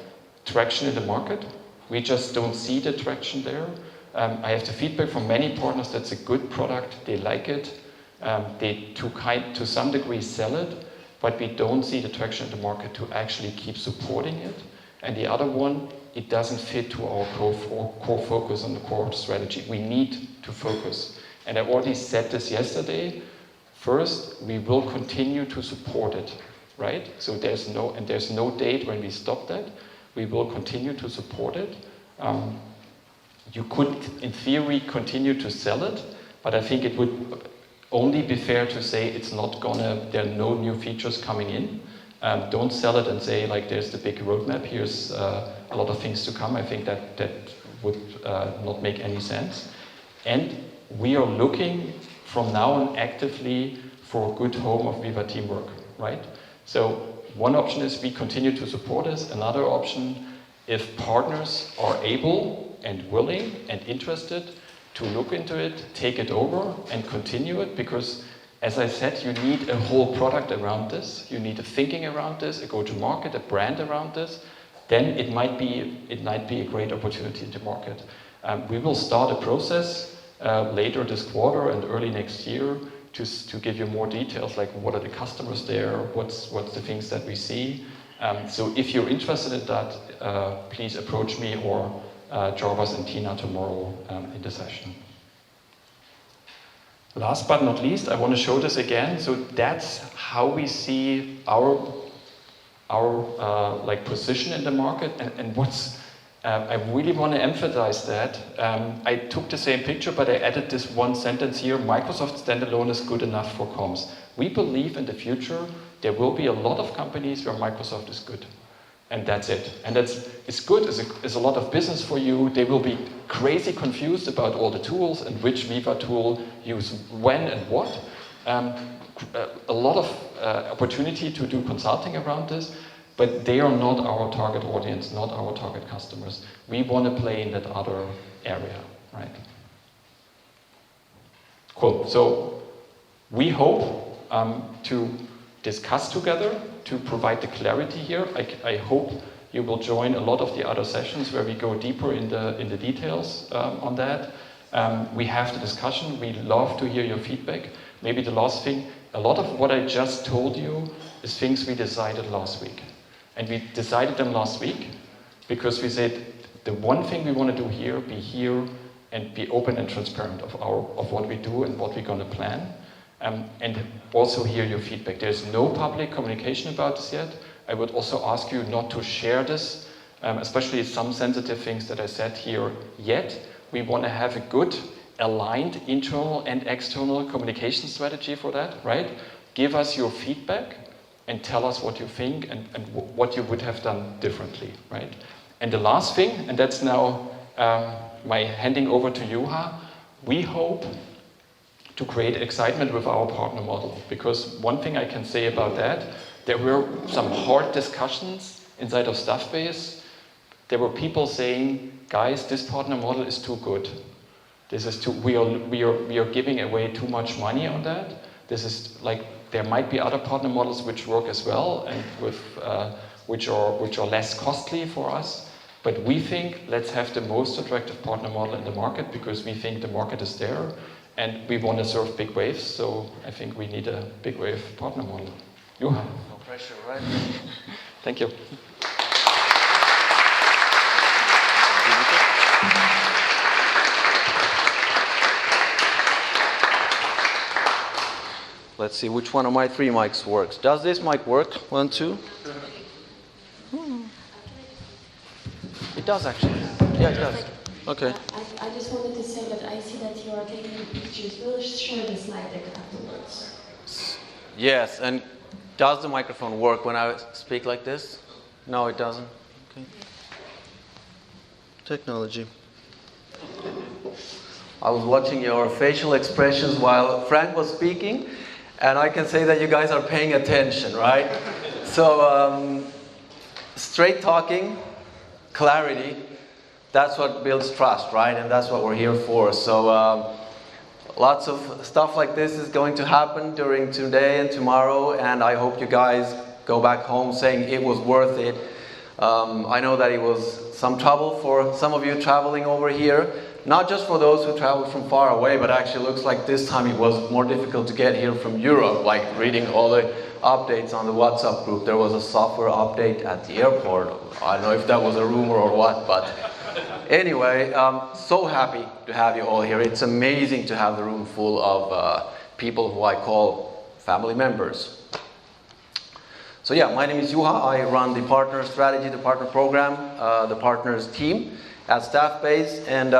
traction in the market. We just don't see the traction there. I have the feedback from many partners that's a good product, they like it. They to some degree sell it, but we don't see the traction in the market to actually keep supporting it. And the other one, it doesn't fit to our core focus on the core strategy. We need to focus. And I already said this yesterday. First, we will continue to support it, right? So there's no date when we stop that. We will continue to support it. You could, in theory, continue to sell it, but I think it would only be fair to say it's not gonna, there are no new features coming in. Don't sell it and say, like, there's the big roadmap, here's a lot of things to come. I think that would not make any sense. And we are looking from now on actively for a good home of Viva Teamwork, right? So one option is we continue to support this. Another option, if partners are able and willing and interested to look into it, take it over and continue it, because as I said, you need a whole product around this. You need a thinking around this, a go-to-market, a brand around this. Then it might be a great opportunity to market. We will start a process later this quarter and early next year to give you more details, like what are the customers there, what's the things that we see. So if you're interested in that, please approach me or Jarvas and Tina tomorrow in the session. Last but not least, I want to show this again. So that's how we see our like position in the market, and what's I really want to emphasize that. I took the same picture, but I added this one sentence here: Microsoft standalone is good enough for comms. We believe in the future there will be a lot of companies where Microsoft is good. And that's it. And it's good, it's a lot of business for you. They will be crazy confused about all the tools and which Viva tool use when and what. A lot of opportunity to do consulting around this, but they are not our target audience, not our target customers. We want to play in that other area, right? Cool. So we hope to discuss together, to provide the clarity here. I hope you will join a lot of the other sessions where we go deeper in the details on that. We have the discussion. We love to hear your feedback. Maybe the last thing, a lot of what I just told you is things we decided last week. And we decided them last week because we said the one thing we want to do here, be here and be open and transparent of what we do and what we're going to plan. And also hear your feedback. There's no public communication about this yet. I would also ask you not to share this, especially some sensitive things that I said here yet. We want to have a good, aligned internal and external communication strategy for that, right? Give us your feedback and tell us what you think and what you would have done differently, right? And the last thing, and that's now my handing over to Juha, we hope to create excitement with our partner model. Because one thing I can say about that, there were some hard discussions inside of Staffbase. There were people saying, guys, this partner model is too good. This is too, we are giving away too much money on that. This is like, there might be other partner models which work as well and with, which are less costly for us. But we think, let's have the most attractive partner model in the market because we think the market is there. And we want to serve big waves, so I think we need a big wave partner model. Juha. No pressure, right? Thank you. Let's see which one of my 3 mics works. Does this mic work? 1, 2? It does actually. Yeah, it does. Okay. I just wanted to say that I see that you are taking the pictures. We'll share the slide deck afterwards. Yes, and does the microphone work when I speak like this? No, it doesn't. Okay. Technology. I was watching your facial expressions while Frank was speaking, and I can say that you guys are paying attention, right? So, straight talking, clarity, that's what builds trust, right? And that's what we're here for. So lots of stuff like this is going to happen during today and tomorrow, and I hope you guys go back home saying it was worth it. I know that it was some trouble for some of you traveling over here, not just for those who traveled from far away, but actually looks like this time it was more difficult to get here from Europe, like reading all the updates on the WhatsApp group. There was a software update at the airport. I don't know if that was a rumor or what, but anyway, so happy to have you all here. It's amazing to have the room full of people who I call family members. So yeah, my name is Juha. I run the partner strategy, the partner program, the partners team at Staffbase, and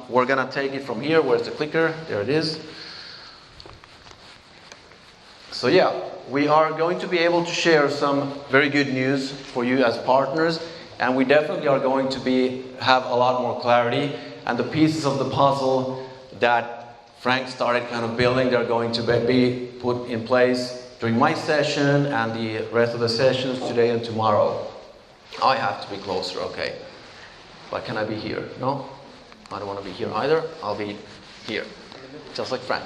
we're gonna take it from here. Where's the clicker? There it is. So yeah, we are going to be able to share some very good news for you as partners, and we definitely are going to have a lot more clarity, and the pieces of the puzzle that Frank started kind of building, they're going to be put in place during my session and the rest of the sessions today and tomorrow. I have to be closer, okay. But can I be here? No? I don't want to be here either. I'll be here, just like Frank.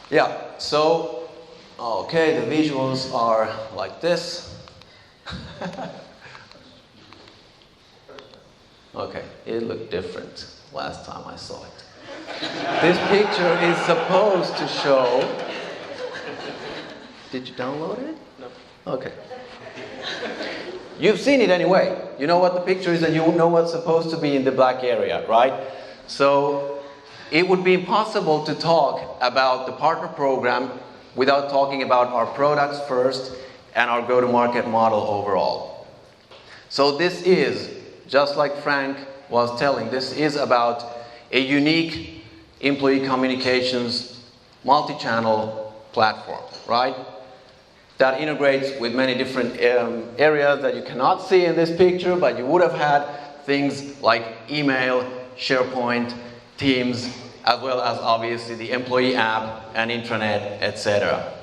Yeah, so, okay, the visuals are like this. Okay, it looked different last time I saw it. This picture is supposed to show... Did you download it? No. Okay. You've seen it anyway. You know what the picture is and you know what's supposed to be in the black area, right? So it would be impossible to talk about the partner program without talking about our products first and our go-to-market model overall. So this is, just like Frank was telling, this is about a unique employee communications multi-channel platform, right? That integrates with many different areas that you cannot see in this picture, but you would have had things like email, SharePoint, Teams, as well as obviously the employee app and intranet, etc.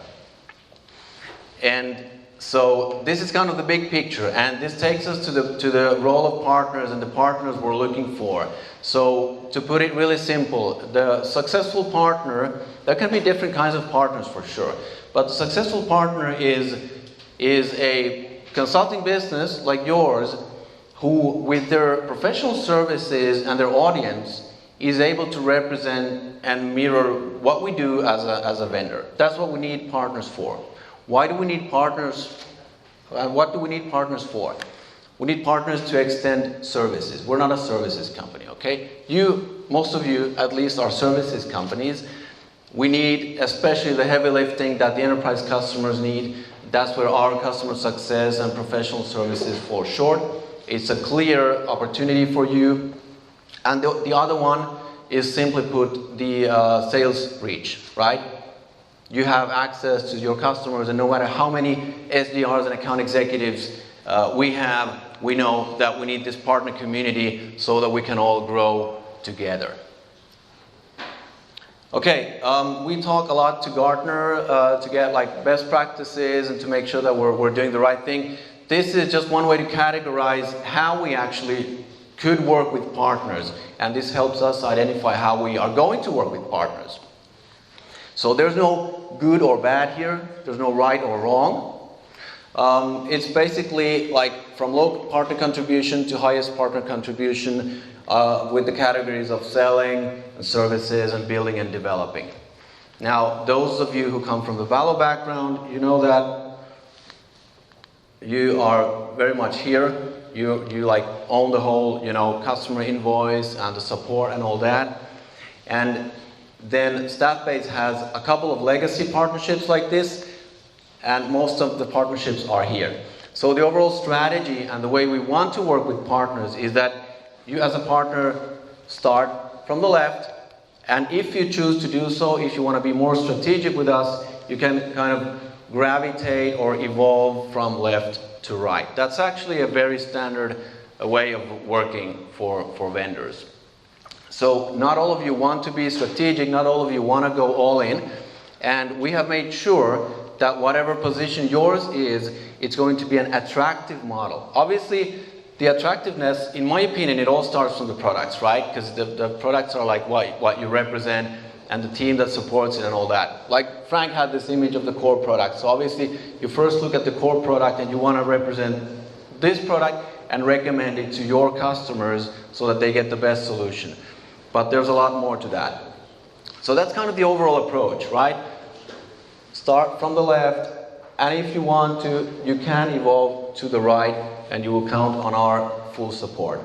And So this is kind of the big picture, and this takes us to the role of partners and the partners we're looking for. So to put it really simple, the successful partner, there can be different kinds of partners for sure, but the successful partner is a consulting business like yours who, with their professional services and their audience, is able to represent and mirror what we do as a vendor. That's what we need partners for. Why do we need partners? And what do we need partners for? We need partners to extend services. We're not a services company, okay? Most of you at least, are services companies. We need especially the heavy lifting that the enterprise customers need. That's where our customer success and professional services fall short. It's a clear opportunity for you. And the other one is, simply put, the sales reach, right? You have access to your customers, and no matter how many SDRs and account executives we have, we know that we need this partner community so that we can all grow together. Okay, we talk a lot to Gartner to get like best practices and to make sure that we're doing the right thing. This is just one way to categorize how we actually could work with partners, and this helps us identify how we are going to work with partners. So there's no good or bad here, there's no right or wrong. It's basically like from low partner contribution to highest partner contribution with the categories of selling, and services, and building and developing. Now, those of you who come from the Valo background, you know that you are very much here. You like own the whole, customer invoice and the support and all that. And then Staffbase has a couple of legacy partnerships like this, and most of the partnerships are here. So the overall strategy and the way we want to work with partners is that you as a partner start from the left, and if you choose to do so, if you want to be more strategic with us, you can kind of gravitate or evolve from left to right. That's actually a very standard way of working for vendors. So not all of you want to be strategic, not all of you want to go all in, and we have made sure that whatever position yours is, it's going to be an attractive model. Obviously, the attractiveness, in my opinion, it all starts from the products, right? Because the products are like what you represent and the team that supports it and all that. Like Frank had this image of the core product. So obviously, you first look at the core product and you want to represent this product and recommend it to your customers so that they get the best solution. But there's a lot more to that. So that's kind of the overall approach, right? Start from the left, and if you want to, you can evolve to the right, and you will count on our full support.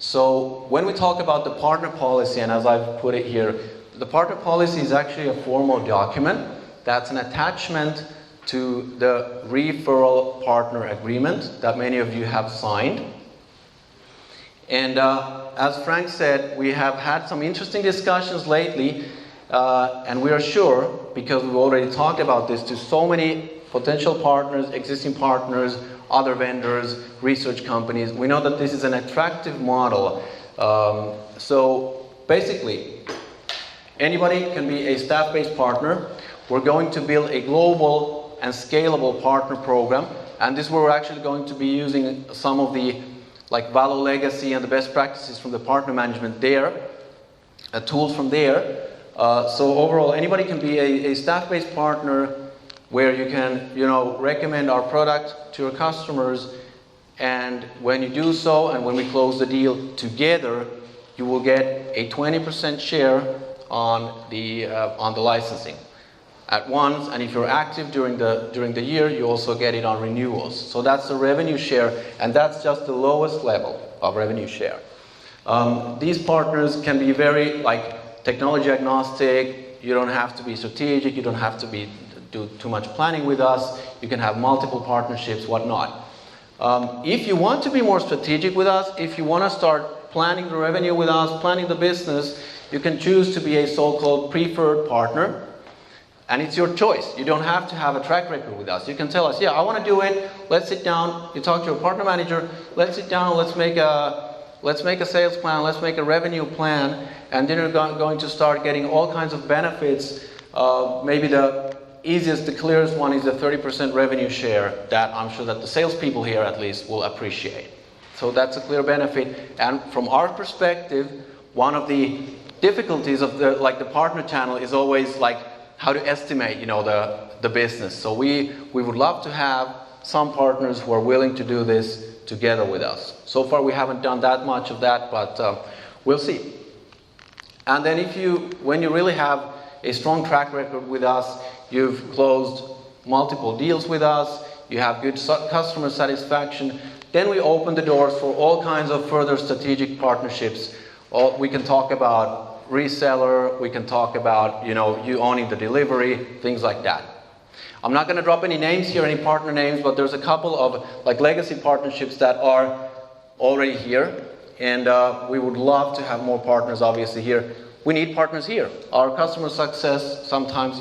So when we talk about the partner policy, and as I've put it here, the partner policy is actually a formal document that's an attachment to the referral partner agreement that many of you have signed. And as Frank said, we have had some interesting discussions lately, and we are sure, because we've already talked about this to so many potential partners, existing partners, other vendors, research companies, we know that this is an attractive model. So basically, anybody can be a Staffbase partner. We're going to build a global and scalable partner program, and this is where we're actually going to be using some of the like Valo legacy and the best practices from the partner management there, tools from there. So overall, anybody can be a Staffbase partner where you can, recommend our product to your customers, and when you do so, and when we close the deal together, you will get a 20% share on the licensing at once, and if you're active during the year, you also get it on renewals. So that's the revenue share, and that's just the lowest level of revenue share. These partners can be very technology agnostic. You don't have to be strategic. You don't have to do too much planning with us. You can have multiple partnerships, whatnot. If you want to be more strategic with us, if you want to start planning the revenue with us, planning the business, you can choose to be a so-called preferred partner. And it's your choice. You don't have to have a track record with us. You can tell us, yeah, I want to do it. Let's sit down. You talk to your partner manager. Let's sit down. Let's make a sales plan. Let's make a revenue plan. And then you're going to start getting all kinds of benefits. Maybe the easiest, the clearest one is the 30% revenue share that I'm sure that the salespeople here at least will appreciate. So that's a clear benefit. And from our perspective, one of the difficulties of the partner channel is always like how to estimate, the business. So we would love to have some partners who are willing to do this together with us. So far we haven't done that much of that, but we'll see. And then when you really have a strong track record with us, you've closed multiple deals with us, you have good customer satisfaction, then we open the doors for all kinds of further strategic partnerships. We can talk about reseller, we can talk about, you owning the delivery, things like that. I'm not going to drop any names here, any partner names, but there's a couple of legacy partnerships that are already here, and we would love to have more partners obviously here. We need partners here. Our customer success sometimes,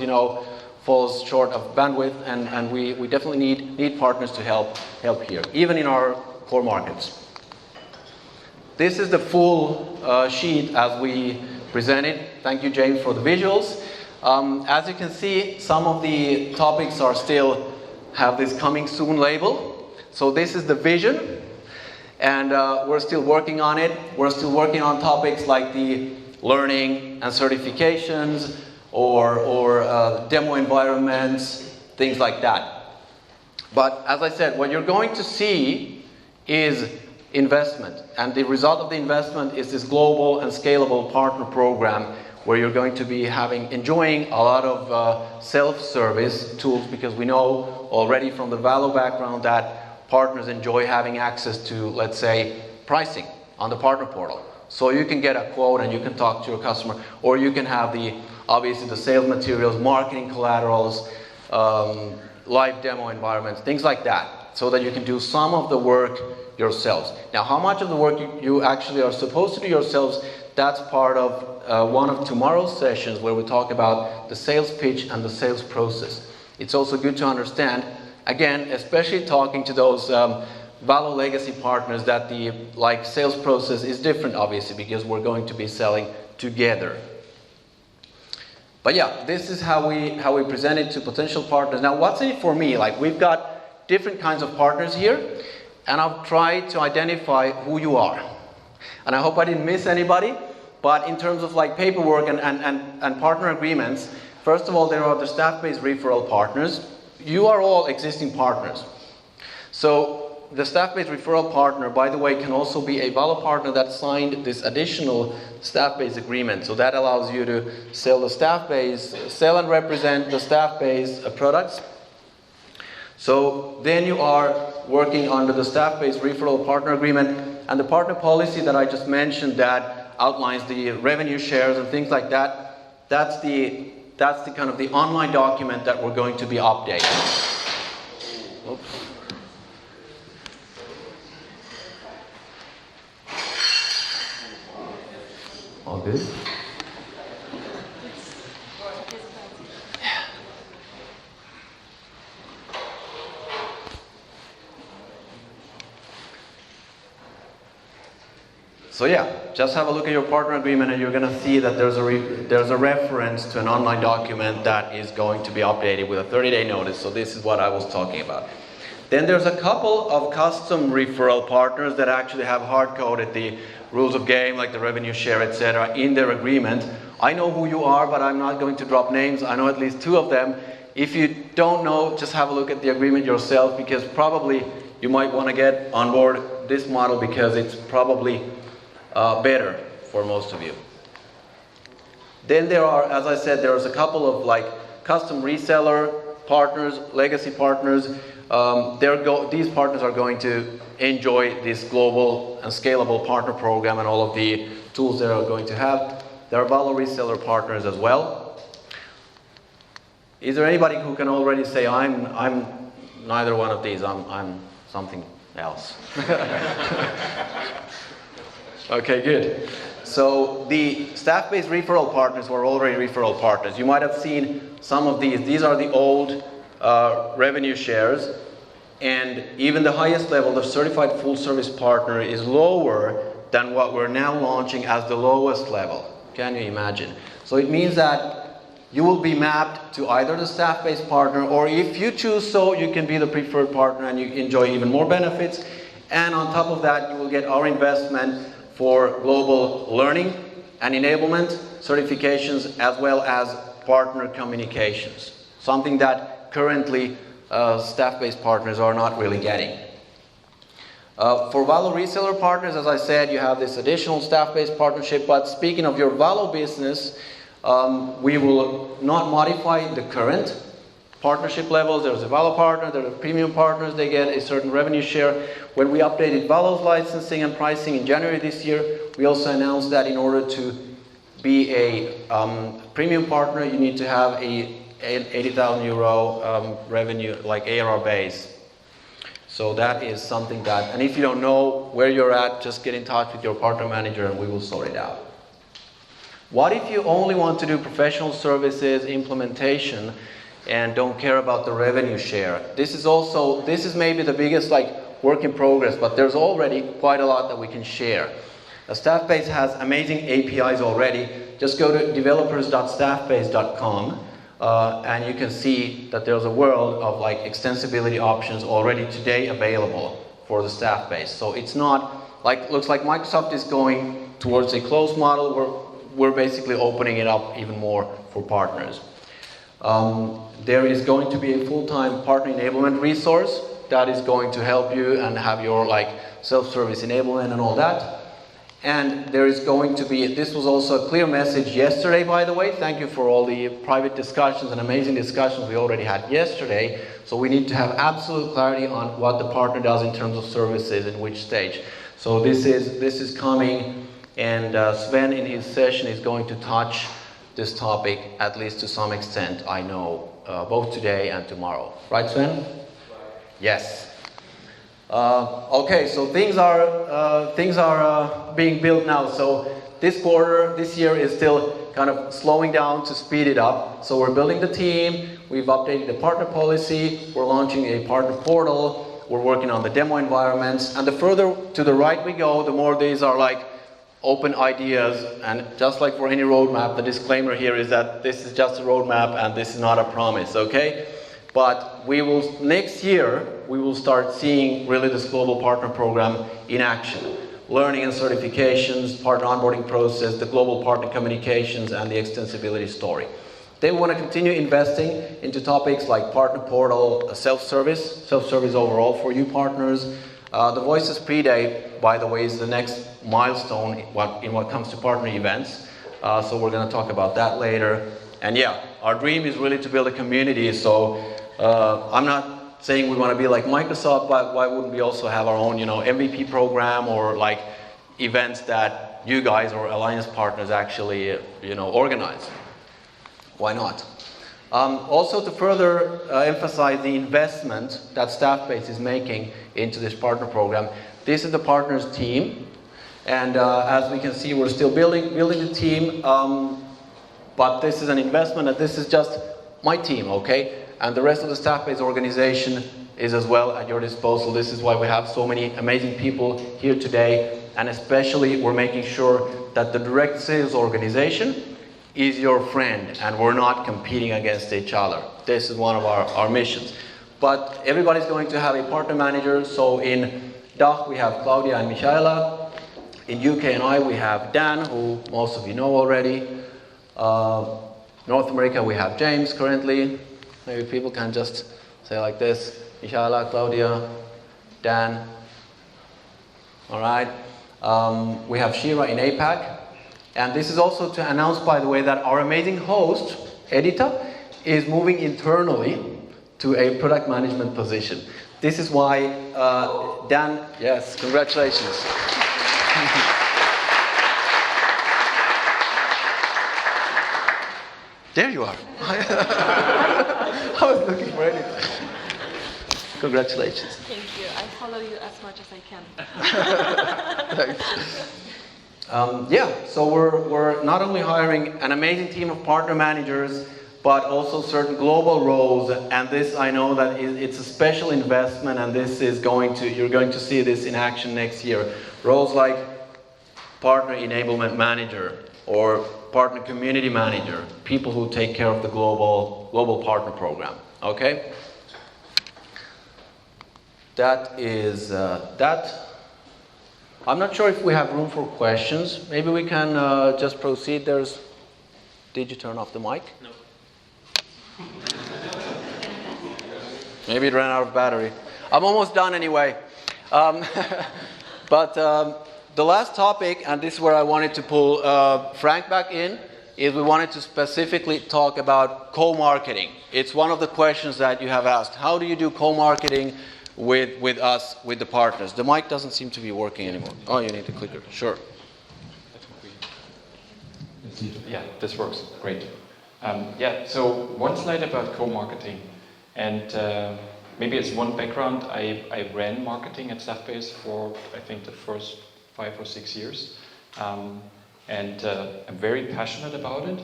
falls short of bandwidth, and we definitely need partners to help here, even in our core markets. This is the full sheet as we presented. Thank you, James, for the visuals. As you can see, some of the topics are still have this coming soon label. So this is the vision, and we're still working on it. We're still working on topics like the learning and certifications, or demo environments, things like that. But as I said, what you're going to see is investment, and the result of the investment is this global and scalable partner program, where you're going to be enjoying a lot of self-service tools, because we know already from the Valo background that partners enjoy having access to, let's say, pricing on the partner portal. So you can get a quote and you can talk to your customer, or you can have obviously the sales materials, marketing collaterals, live demo environments, things like that, so that you can do some of the work yourselves. Now, how much of the work you actually are supposed to do yourselves, that's part of one of tomorrow's sessions, where we talk about the sales pitch and the sales process. It's also good to understand, again, especially talking to those Valo legacy partners, that the sales process is different, obviously, because we're going to be selling together. But yeah, this is how we present it to potential partners. Now, what's in it for me? We've got different kinds of partners here, and I've tried to identify who you are. And I hope I didn't miss anybody. But in terms of paperwork and partner agreements, first of all, there are the Staffbase referral partners. You are all existing partners. So the Staffbase referral partner, by the way, can also be a Valo partner that signed this additional Staffbase agreement. So that allows you to sell and represent the Staffbase products. So then you are working under the Staffbase referral partner agreement, and the partner policy that I just mentioned that outlines the revenue shares and things like that. That's the kind of the online document that we're going to be updating. Oops. All good? So yeah, just have a look at your partner agreement, and you're going to see that there's a reference to an online document that is going to be updated with a 30-day notice. So this is what I was talking about. Then there's a couple of custom referral partners that actually have hard-coded the rules of game, like the revenue share, etc., in their agreement. I know who you are, but I'm not going to drop names. I know at least two of them. If you don't know, just have a look at the agreement yourself, because probably you might want to get on board this model, because it's probably better for most of you. Then there are, as I said, there's a couple of custom reseller partners, legacy partners. These partners are going to enjoy this global and scalable partner program and all of the tools they are going to have. There are Valo reseller partners as well. Is there anybody who can already say, I'm neither one of these, I'm something else? Okay, good. So the Staffbase referral partners were already referral partners. You might have seen some of these. These are the old revenue shares, and even the highest level, the certified full service partner, is lower than what we're now launching as the lowest level. Can you imagine? So it means that you will be mapped to either the Staffbase partner, or if you choose so, you can be the preferred partner and you enjoy even more benefits. And on top of that, you will get our investment for global learning and enablement, certifications, as well as partner communications. Something that currently Staffbase partners are not really getting. For Valo reseller partners, as I said, you have this additional Staffbase partnership, but speaking of your Valo business, we will not modify the current partnership levels. There's a Valo partner, there are premium partners, they get a certain revenue share. When we updated Valo's licensing and pricing in January this year, we also announced that in order to be a premium partner, you need to have an 80,000 euro revenue, like ARR base. So that is something that, and if you don't know where you're at, just get in touch with your partner manager and we will sort it out. What if you only want to do professional services implementation and don't care about the revenue share? This is maybe the biggest work in progress, but there's already quite a lot that we can share. Staffbase has amazing APIs already. Just go to developers.staffbase.com and you can see that there's a world of extensibility options already today available for the Staffbase. So it's not looks like Microsoft is going towards a closed model. We're basically opening it up even more for partners. There is going to be a full-time partner enablement resource that is going to help you and have your self-service enablement and all that. And there is going to be, this was also a clear message yesterday, by the way. Thank you for all the private discussions and amazing discussions we already had yesterday. So we need to have absolute clarity on what the partner does in terms of services and which stage. So this is coming. And Sven in his session is going to touch this topic, at least to some extent, I know, both today and tomorrow. Right, Sven? Right. Yes. Okay, so things are being built now. So this quarter, this year is still kind of slowing down to speed it up. So we're building the team, we've updated the partner policy, we're launching a partner portal, we're working on the demo environments, and the further to the right we go, the more these are open ideas. And just like for any roadmap, the disclaimer here is that this is just a roadmap and this is not a promise, okay? But next year, we will start seeing really this global partner program in action. Learning and certifications, partner onboarding process, the global partner communications, and the extensibility story. They want to continue investing into topics like partner portal, self-service overall for you partners. The Voices Pre-Day, by the way, is the next milestone in what comes to partner events. So we're going to talk about that later. And yeah, our dream is really to build a community. So I'm not saying we want to be like Microsoft, but why wouldn't we also have our own, MVP program or events that you guys or alliance partners actually, organize? Why not? Also, to further emphasize the investment that Staffbase is making into this partner program, this is the partners team, and as we can see, we're still building the team, but this is an investment, and this is just my team, okay? And the rest of the Staffbase organization is as well at your disposal. This is why we have so many amazing people here today, and especially we're making sure that the direct sales organization is your friend, and we're not competing against each other. This is one of our missions. But everybody's going to have a partner manager. So in DACH we have Claudia and Michaela. In UK and I we have Dan, who most of you know already. North America we have James currently. Maybe people can just say like this: Michaela, Claudia, Dan. All right. We have Shira in APAC. And this is also to announce, by the way, that our amazing host, Edita, is moving internally to a product management position. This is why Dan, yes, congratulations. There you are. I was looking for Edita. Congratulations. Thank you. I follow you as much as I can. Thanks. So we're not only hiring an amazing team of partner managers, but also certain global roles. And this, I know that it's a special investment, and this is you're going to see this in action next year. Roles like partner enablement manager, or partner community manager, people who take care of the global partner program. Okay? That is that. I'm not sure if we have room for questions. Maybe we can just proceed. Did you turn off the mic? No. Maybe it ran out of battery. I'm almost done anyway. But the last topic, and this is where I wanted to pull Frank back in, is we wanted to specifically talk about co-marketing. It's one of the questions that you have asked. How do you do co-marketing with us, with the partners? The mic doesn't seem to be working anymore. Oh, you need the clicker. Sure. Yeah, this works. Great. Yeah, so one slide about co-marketing. And maybe as one background, I ran marketing at Staffbase for, I think, the first 5 or 6 years. And I'm very passionate about it.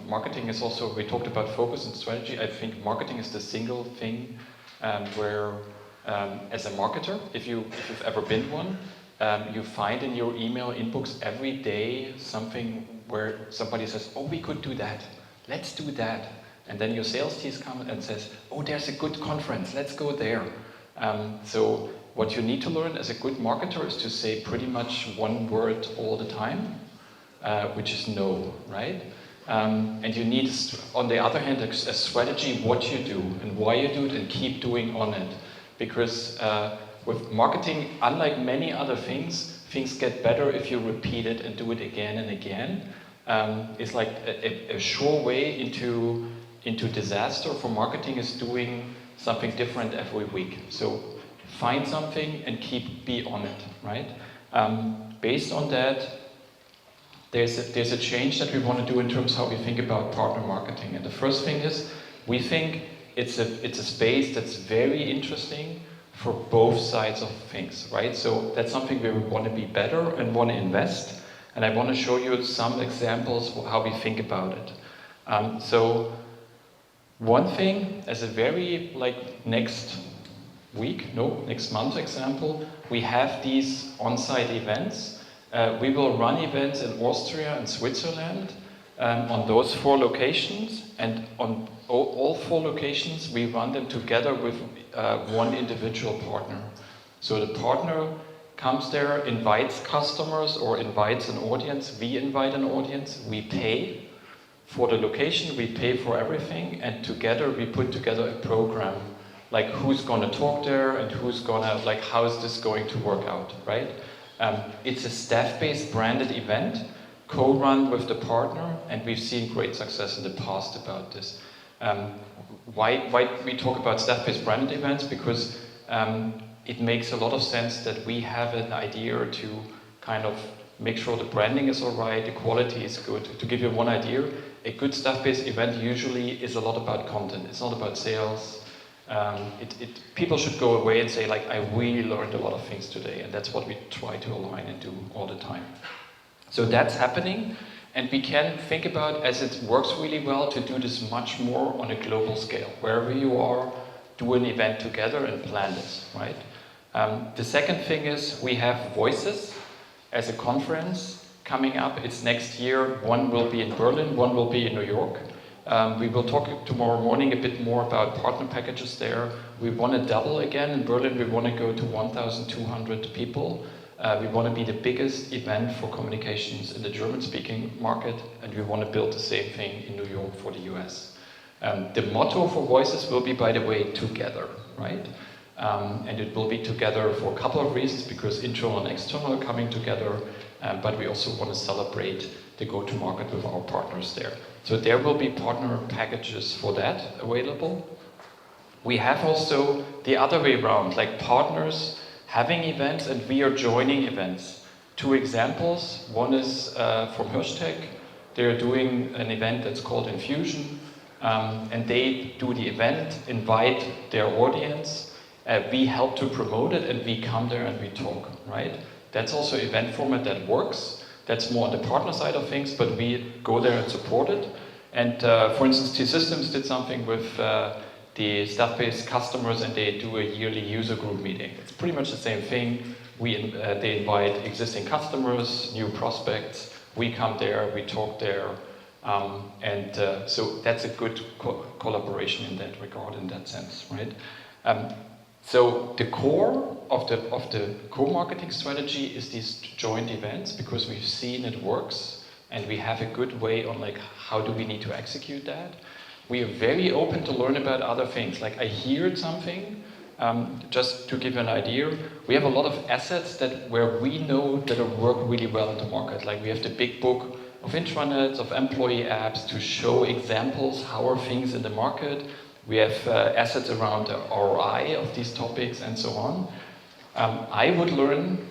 Marketing is also, we talked about focus and strategy. I think marketing is the single thing where, as a marketer, if you've ever been one, you find in your email inbox every day something where somebody says, oh, we could do that. Let's do that. And then your sales team comes and says, oh, there's a good conference. Let's go there. So what you need to learn as a good marketer is to say pretty much one word all the time, which is no, right? And you need, on the other hand, a strategy, what you do and why you do it, and keep doing on it. Because with marketing, unlike many other things get better if you repeat it and do it again and again. It's like a sure way into disaster for marketing is doing something different every week. So find something and be on it, right? Based on that, there's a change that we want to do in terms of how we think about partner marketing. And the first thing is, we think it's a space that's very interesting for both sides of things, right? So that's something where we want to be better and want to invest. And I want to show you some examples of how we think about it. So one thing, as a very next month example, we have these on-site events. We will run events in Austria and Switzerland on those 4 locations, and on all 4 locations we run them together with one individual partner. So the partner comes there, invites customers or invites an audience, we invite an audience, we pay for the location, we pay for everything, and together we put together a program, like who's going to talk there and who's going to, how is this going to work out, right? It's a Staffbase branded event, co-run with the partner, and we've seen great success in the past about this. Why we talk about Staffbase branded events? Because it makes a lot of sense that we have an idea to kind of make sure the branding is all right, the quality is good. To give you one idea, a good Staffbase event usually is a lot about content. It's not about sales. People should go away and say, I really learned a lot of things today, and that's what we try to align and do all the time. So that's happening, and we can think about, as it works really well, to do this much more on a global scale. Wherever you are, do an event together and plan this, right? The second thing is we have Voices as a conference coming up. It's next year. One will be in Berlin, one will be in New York. We will talk tomorrow morning a bit more about partner packages there. We want to double again. In Berlin, we want to go to 1,200 people. We want to be the biggest event for communications in the German-speaking market, and we want to build the same thing in New York for the US. The motto for Voices will be, by the way, together, right? And it will be together for a couple of reasons, because internal and external are coming together, but we also want to celebrate the go-to-market with our partners there. So there will be partner packages for that available. We have also the other way around, partners having events and we are joining events. 2 examples. One is from Hirschtech. They're doing an event that's called Infusion, and they do the event, invite their audience. We help to promote it, and we come there and we talk, right? That's also an event format that works. That's more on the partner side of things, but we go there and support it. And for instance, T-Systems did something with the Staffbase customers, and they do a yearly user group meeting. It's pretty much the same thing. They invite existing customers, new prospects. We come there, we talk there, so that's a good collaboration in that regard, in that sense, right? So the core of the co-marketing strategy is these joint events, because we've seen it works and we have a good way on like how do we need to execute that. We are very open to learn about other things. Like I heard something, just to give you an idea, we have a lot of assets where we know that work really well in the market. Like we have the big book of intranets, of employee apps to show examples, how are things in the market. We have assets around the ROI of these topics and so on. I would learn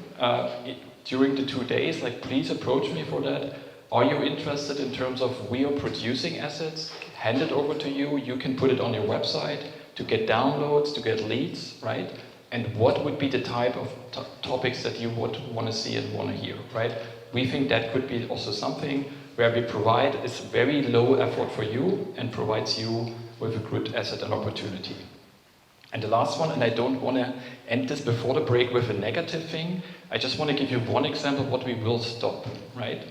during the 2 days, like please approach me for that. Are you interested in terms of we are producing assets, hand it over to you, you can put it on your website to get downloads, to get leads, right? And what would be the type of topics that you would want to see and want to hear, right? We think that could be also something where we provide is very low effort for you and provides you with a good asset and opportunity. And the last one, and I don't want to end this before the break with a negative thing, I just want to give you one example of what we will stop, right?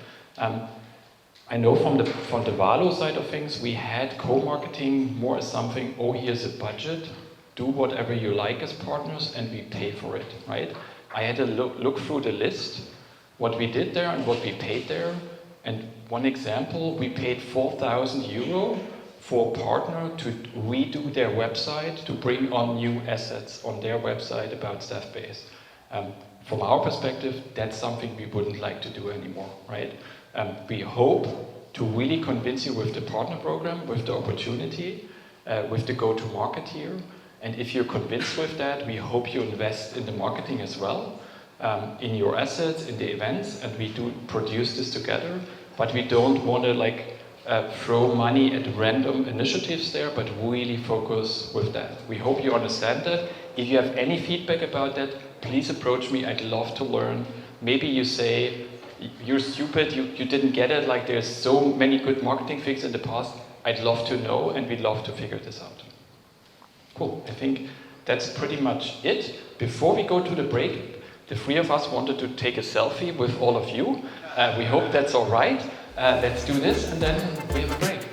I know from the Valo side of things, we had co-marketing more as something, oh, here's a budget, do whatever you like as partners, and we pay for it, right? I had to look through the list, what we did there and what we paid there. And one example, we paid 4,000 euro for a partner to redo their website, to bring on new assets on their website about Staffbase. From our perspective, that's something we wouldn't like to do anymore, right? We hope to really convince you with the partner program, with the opportunity, with the go-to-market here. And if you're convinced with that, we hope you invest in the marketing as well, in your assets, in the events, and we do produce this together. But we don't want to throw money at random initiatives there, but really focus with that. We hope you understand that. If you have any feedback about that, please approach me. I'd love to learn. Maybe you say, you're stupid, you didn't get it, like there's so many good marketing things in the past. I'd love to know, and we'd love to figure this out. Cool, I think that's pretty much it. Before we go to the break, the three of us wanted to take a selfie with all of you. We hope that's all right. Let's do this, and then we have a break.